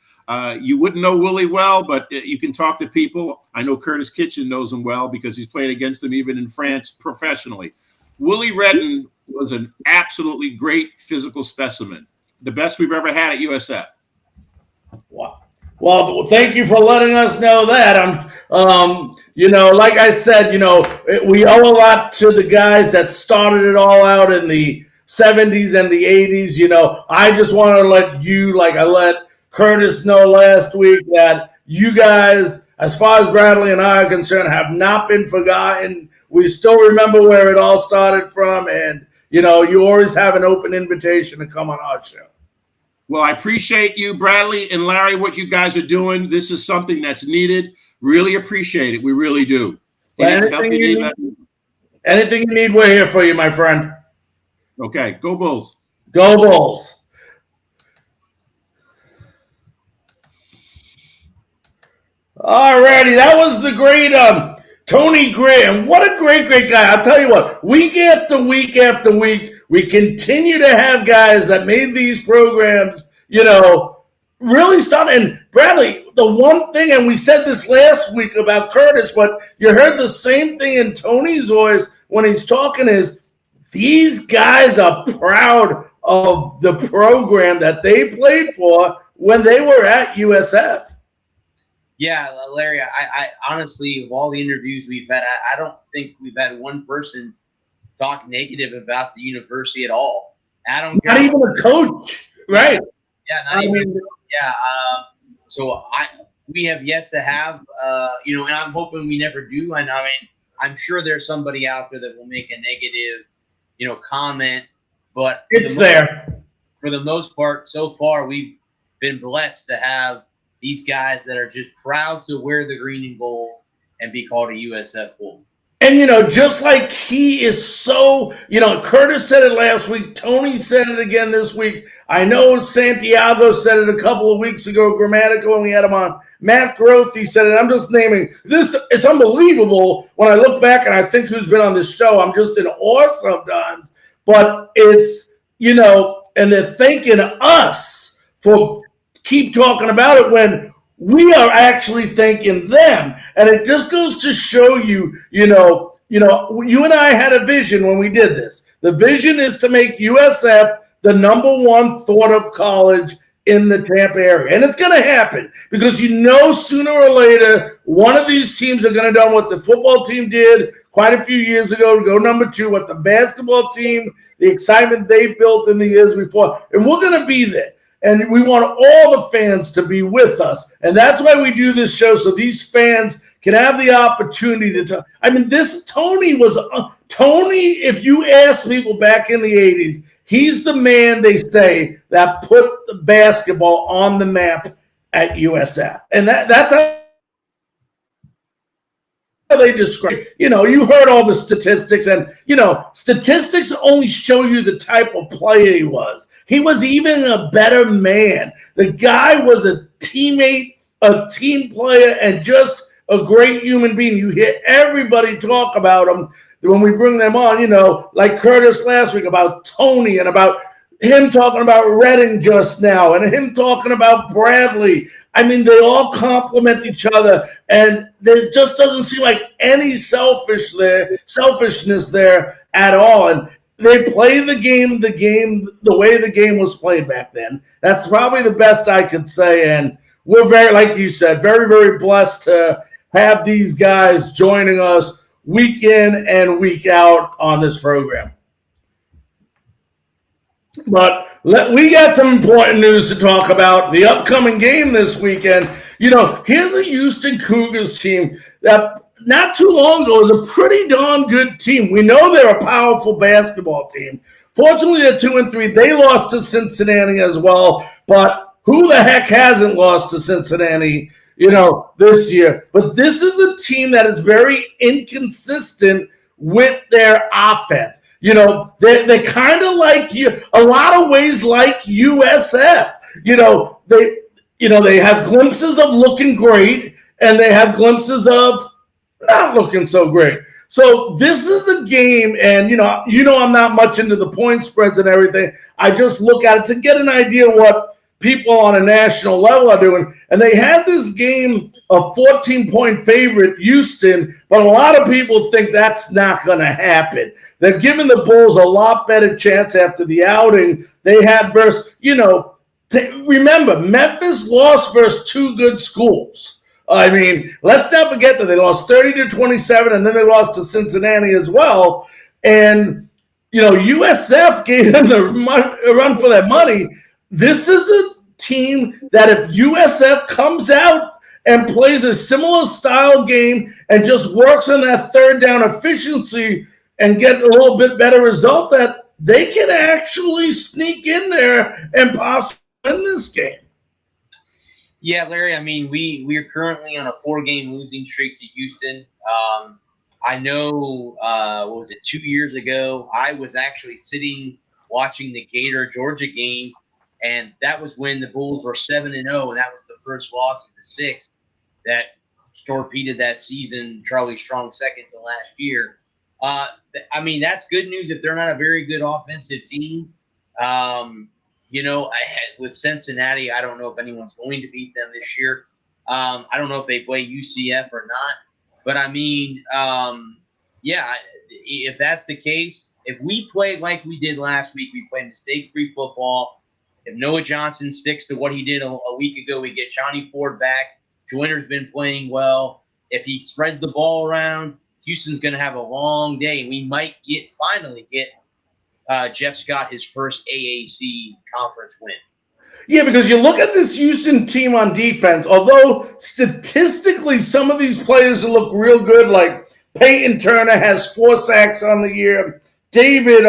You wouldn't know Willie well, but you can talk to people. I know Curtis Kitchen knows him well because he's played against him even in France professionally. Willie Redden was an absolutely great physical specimen, the best we've ever had at USF. Wow. Well, thank you for letting us know that. Like I said, we owe a lot to the guys that started it all out in the 70s and the 80s. I just want to let you, like I let Curtis know last week, that you guys, as far as Bradley and I are concerned, have not been forgotten. We still remember where it all started from, and, you always have an open invitation to come on our show. Well, I appreciate you, Bradley and Larry, what you guys are doing. This is something that's needed. Really appreciate it. We really do. Anything you need, we're here for you, my friend. Okay. Go Bulls. Go Bulls. All righty. That was the great Tony Grier. And what a great, great guy. I'll tell you what, week after week after week, we continue to have guys that made these programs, really start. And Bradley, the one thing, and we said this last week about Curtis, but you heard the same thing in Tony's voice when he's talking, is these guys are proud of the program that they played for when they were at USF. Yeah, Larry, I honestly, of all the interviews we've had, I don't think we've had one person talk negative about the university at all. I don't Not even a coach, right? Yeah, not even. Yeah. So we have yet to have, and I'm hoping we never do. And I mean, I'm sure there's somebody out there that will make a negative, comment, but it's there. For the most part, so far, we've been blessed to have these guys that are just proud to wear the green and gold and be called a USF Bull. And, just like he is so, Curtis said it last week. Tony said it again this week. I know Santiago said it a couple of weeks ago, Grammatical, when we had him on. Matt Groth, he said it. I'm just naming this. It's unbelievable when I look back and I think who's been on this show. I'm just in awe sometimes. But it's, and they're thanking us for keep talking about it when we are actually thanking them. And it just goes to show you, you and I had a vision when we did this. The vision is to make USF the number one thought of college in the Tampa area. And it's going to happen because sooner or later, one of these teams are going to do what the football team did quite a few years ago to go number 2, what the basketball team, the excitement they built in the years before. And we're going to be there. And we want all the fans to be with us. And that's why we do this show, so these fans can have the opportunity to talk. I mean, Tony, if you ask people back in the 80s, he's the man, they say, that put the basketball on the map at USF. And that's how they describe, you heard all the statistics, and, statistics only show you the type of player he was. He was even a better man. The guy was a teammate, a team player, and just a great human being. You hear everybody talk about him when we bring them on, like Curtis last week about Tony and about him talking about Redden just now and him talking about Bradley. I mean, they all complement each other, and there just doesn't seem like any selfishness there at all. And they play the game the way the game was played back then. That's probably the best I could say. And we're very, like you said, very, very blessed to have these guys joining us week in and week out on this program. But we got some important news to talk about. The upcoming game this weekend. Here's a Houston Cougars team that not too long ago was a pretty darn good team. We know they're a powerful basketball team. Fortunately, they're 2-3. They lost to Cincinnati as well. But who the heck hasn't lost to Cincinnati, this year? But this is a team that is very inconsistent with their offense. They kind of like you, a lot of ways like USF. They have glimpses of looking great, and they have glimpses of not looking so great. So this is a game, and I'm not much into the point spreads and everything. I just look at it to get an idea what people on a national level are doing. And they had this game a 14-point favorite, Houston, but a lot of people think that's not going to happen. They're giving the Bulls a lot better chance after the outing they had versus, remember, Memphis lost versus two good schools. I mean, let's not forget that they lost 30-27, and then they lost to Cincinnati as well. And, USF gave them the run for their money. This is a team that if USF comes out and plays a similar style game and just works on that third down efficiency and get a little bit better result, that they can actually sneak in there and possibly win this game. Yeah, Larry, I mean, we're currently on a 4-game losing streak to Houston. I know, 2 years ago, I was actually sitting watching the Gator-Georgia game, and that was when the Bulls were 7-0, and that was the first loss of the 6 that torpedoed that season. Charlie Strong second to last year. I mean, that's good news if they're not a very good offensive team. With Cincinnati, I don't know if anyone's going to beat them this year. I don't know if they play UCF or not. But, I mean, if that's the case, if we play like we did last week, we play mistake-free football. If Noah Johnson sticks to what he did a week ago, we get Johnny Ford back. Joyner's been playing well. If he spreads the ball around, Houston's going to have a long day. And we might finally get Jeff Scott his first AAC conference win. Yeah, because you look at this Houston team on defense, although statistically some of these players look real good, like Peyton Turner has 4 sacks on the year. David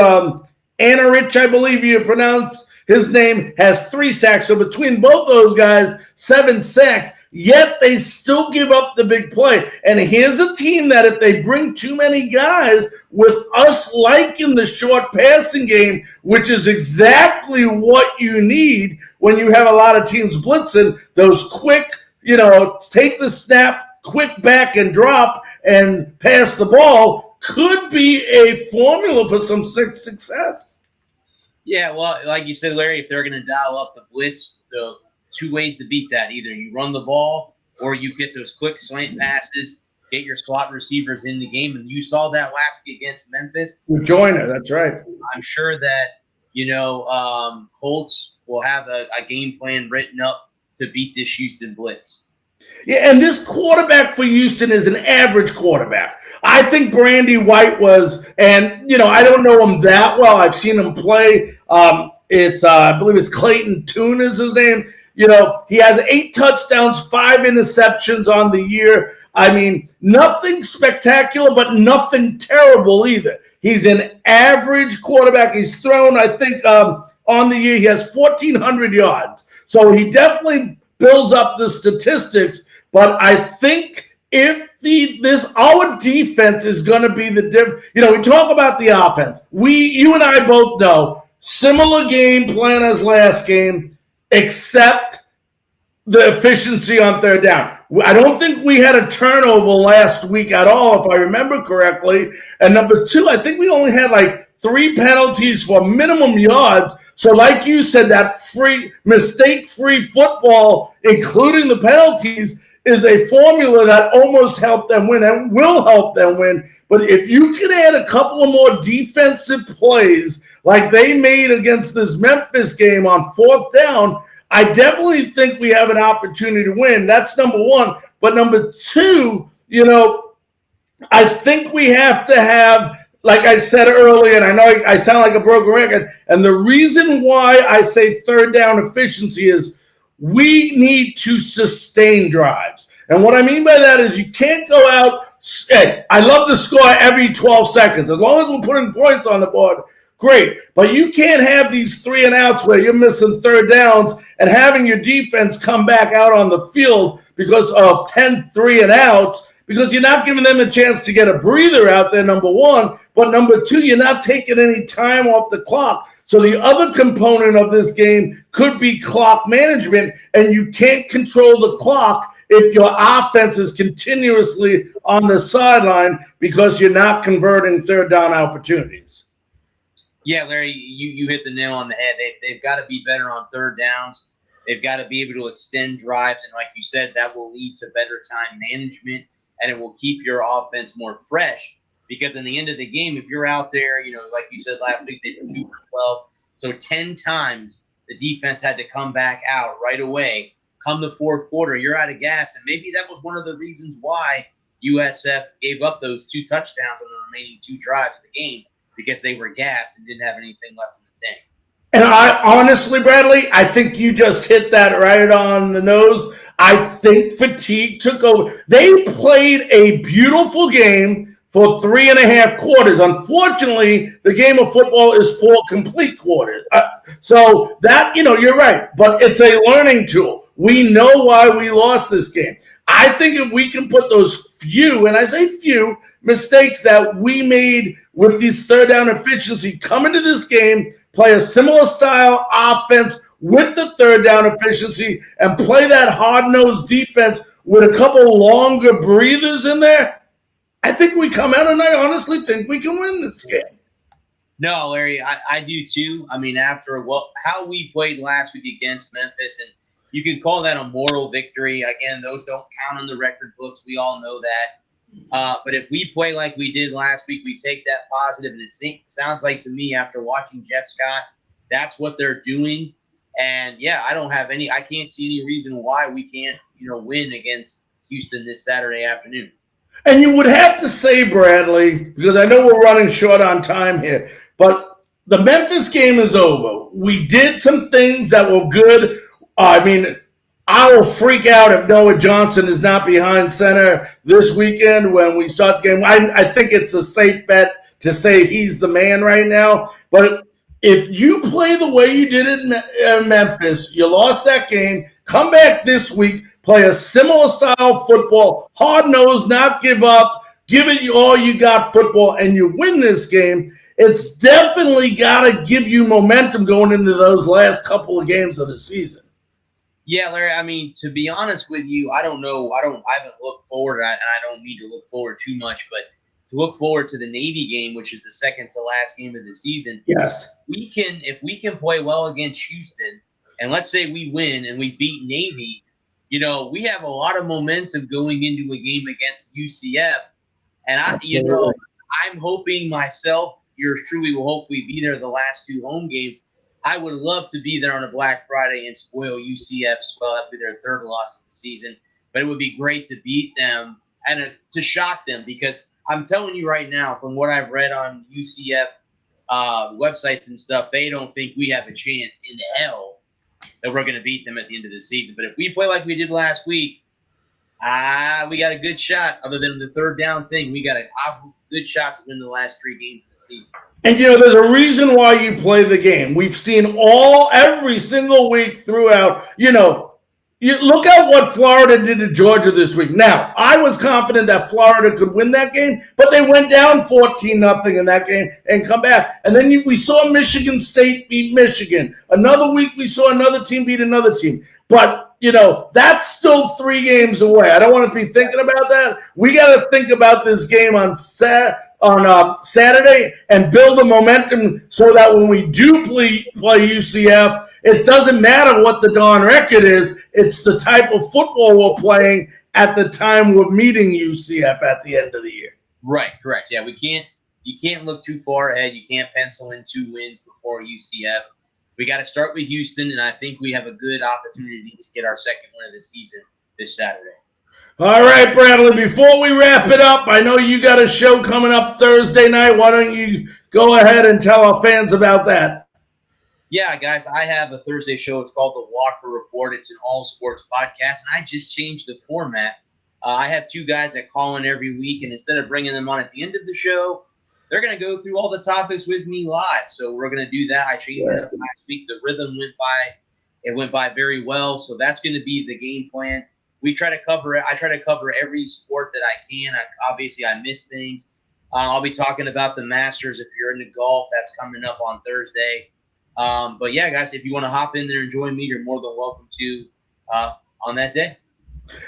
Anarich, I believe you pronounce his name, has 3 sacks. So between both those guys, 7 sacks. Yet they still give up the big play. And here's a team that if they bring too many guys, with us liking the short passing game, which is exactly what you need when you have a lot of teams blitzing, those quick, take the snap, quick back and drop and pass the ball, could be a formula for some success. Yeah, well, like you said, Larry, if they're going to dial up the blitz, the 2 ways to beat that. Either you run the ball or you get those quick slant passes, get your slot receivers in the game. And you saw that last week against Memphis. Joyner, that's right. I'm sure that, Holtz will have a game plan written up to beat this Houston blitz. Yeah, and this quarterback for Houston is an average quarterback. I think Brandy White was, and, I don't know him that well. I've seen him play. I believe it's Clayton Tune is his name. He has 8 touchdowns, 5 interceptions on the year. I mean, nothing spectacular, but nothing terrible either. He's an average quarterback. He's thrown, I think, on the year, he has 1,400 yards. So he definitely builds up the statistics. But I think if our defense is going to be the difference. We talk about the offense. You and I both know similar game plan as last game, except the efficiency on third down. I don't think we had a turnover last week at all, if I remember correctly. And number 2, I think we only had like 3 penalties for minimum yards. So like you said, that mistake-free football, including the penalties, is a formula that almost helped them win and will help them win. But if you can add a couple of more defensive plays like they made against this Memphis game on 4th down, I definitely think we have an opportunity to win. That's number 1. But number 2, I think we have to have, like I said earlier, and I know I sound like a broken record, and the reason why I say third down efficiency is we need to sustain drives. And what I mean by that is you can't go out. Hey, I love to score every 12 seconds. As long as we're putting points on the board, great. But you can't have these 3 and outs where you're missing third downs and having your defense come back out on the field because of 10 3 and outs, because you're not giving them a chance to get a breather out there, number 1. But number 2, you're not taking any time off the clock. So the other component of this game could be clock management, and you can't control the clock if your offense is continuously on the sideline because you're not converting third down opportunities. Yeah, Larry, you hit the nail on the head. They've got to be better on third downs. They've got to be able to extend drives, and like you said, that will lead to better time management, and it will keep your offense more fresh. Because in the end of the game, if you're out there, like you said last week, they were 2 for 12. So 10 times the defense had to come back out right away. Come the fourth quarter, you're out of gas. And maybe that was one of the reasons why USF gave up those 2 touchdowns on the remaining 2 drives of the game, because they were gassed and didn't have anything left in the tank. And I honestly, Bradley, I think you just hit that right on the nose. I think fatigue took over. They played a beautiful game for 3.5 quarters. Unfortunately, the game of football is 4 complete quarters. So that, you're right, but it's a learning tool. We know why we lost this game. I think if we can put those few, and I say few, mistakes that we made with these third down efficiency, come into this game, play a similar style offense with the third down efficiency, and play that hard-nosed defense with a couple longer breathers in there, I think we come out, and I honestly think we can win this game. No, Larry, I do too. I mean, after how we played last week against Memphis, and you can call that a moral victory. Again, those don't count on the record books. We all know that. But if we play like we did last week, we take that positive, and it sounds like to me after watching Jeff Scott, that's what they're doing. And yeah, I can't see any reason why we can't, win against Houston this Saturday afternoon. And you would have to say, Bradley, because I know we're running short on time here, but the Memphis game is over. We did some things that were good. I will freak out if Noah Johnson is not behind center this weekend when we start the game. I think it's a safe bet to say he's the man right now. But if you play the way you did in Memphis, you lost that game, come back this week, play a similar style football, hard-nosed, not give up, give it all you got football, and you win this game, it's definitely got to give you momentum going into those last couple of games of the season. Yeah, Larry, to be honest with you, I don't know. I haven't looked forward, and I don't need to look forward too much, but to look forward to the Navy game, which is the second to last game of the season. Yes. If we can play well against Houston, and let's say we win and we beat Navy, we have a lot of momentum going into a game against UCF. And I'm hoping myself, yours truly, will hopefully be there the last 2 home games. I would love to be there on a Black Friday and spoil UCF. Well, that'd be their 3rd loss of the season. But it would be great to beat them and to shock them, because I'm telling you right now, from what I've read on UCF websites and stuff, they don't think we have a chance in hell that we're going to beat them at the end of the season. But if we play like we did last week, we got a good shot. Other than the third down thing, we got a good shot to win the last 3 games of the season. And, there's a reason why you play the game. We've seen every single week throughout, you look at what Florida did to Georgia this week. Now, I was confident that Florida could win that game, but they went down 14-0 in that game and come back. And then we saw Michigan State beat Michigan. Another week we saw another team beat another team. But, that's still 3 games away. I don't want to be thinking about that. We got to think about this game on Saturday and build a momentum so that when we do play UCF, it doesn't matter what the darn record is. It's the type of football we're playing at the time we're meeting UCF at the end of the year. Right, correct. Yeah, you can't look too far ahead. You can't pencil in 2 wins before UCF. We got to start with Houston, and I think we have a good opportunity to get our 2nd win of the season this Saturday. All right, Bradley, before we wrap it up, I know you got a show coming up Thursday night. Why don't you go ahead and tell our fans about that? Yeah, guys, I have a Thursday show. It's called The Walker Report. It's an all-sports podcast, and I just changed the format. I have 2 guys that call in every week, and instead of bringing them on at the end of the show, they're going to go through all the topics with me live. So we're going to do that. I changed it up last week. The rhythm went by. It went by very well. So that's going to be the game plan. We try to cover it. I try to cover every sport that I can. Obviously, I miss things. I'll be talking about the Masters. If you're into golf, that's coming up on Thursday. But yeah, guys, if you want to hop in there and join me, you're more than welcome to on that day.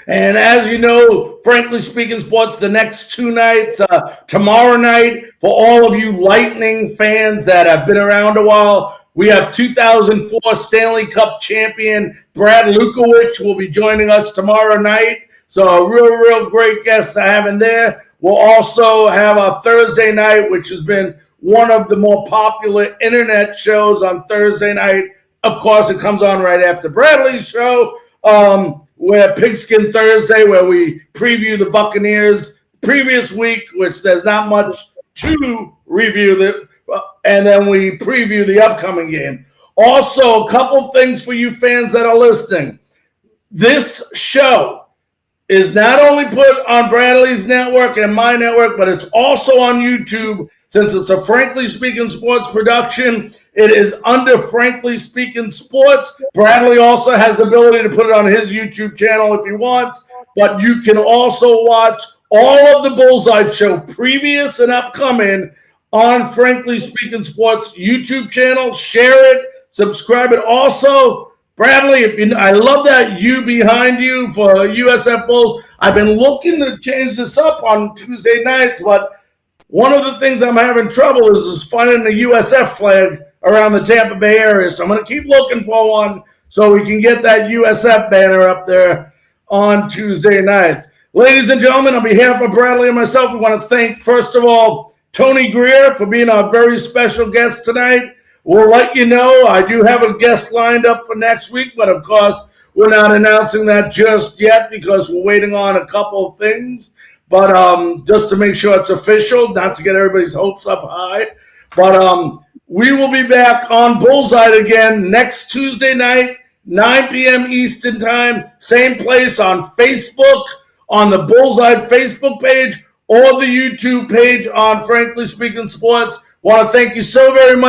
And as you know, Frankly Speaking Sports, the next 2 nights, tomorrow night, for all of you Lightning fans that have been around a while, we have 2004 Stanley Cup champion Brad Lukowich will be joining us tomorrow night. So a real great guest to have in there. We'll also have a Thursday night, which has been one of the more popular internet shows on Thursday night. Of course, it comes on right after Bradley's show. We're Pigskin Thursday, where we preview the Buccaneers previous week, which there's not much to review, and then we preview the upcoming game. Also, a couple things for you fans that are listening. This show is not only put on Bradley's network and my network, but it's also on YouTube. Since it's a Frankly Speaking Sports production, it is under Frankly Speaking Sports. Bradley also has the ability to put it on his YouTube channel if he wants, but you can also watch all of the Bullseye Show, previous and upcoming, on Frankly Speaking Sports YouTube channel. Share it, subscribe it. Also, Bradley, I love that U behind you for USF Bulls. I've been looking to change this up on Tuesday nights, but one of the things I'm having trouble is finding the USF flag around the Tampa Bay area. So I'm going to keep looking for one so we can get that USF banner up there on Tuesday nights. Ladies and gentlemen, on behalf of Bradley and myself, we want to thank, first of all, Tony Grier for being our very special guest tonight. We'll let you know I do have a guest lined up for next week, but of course, we're not announcing that just yet because we're waiting on a couple of things. But just to make sure it's official, not to get everybody's hopes up high. But we will be back on Bullseye again next Tuesday night, 9 p.m. Eastern Time. Same place on Facebook, on the Bullseye Facebook page, or the YouTube page on Frankly Speaking Sports. Want to thank you so very much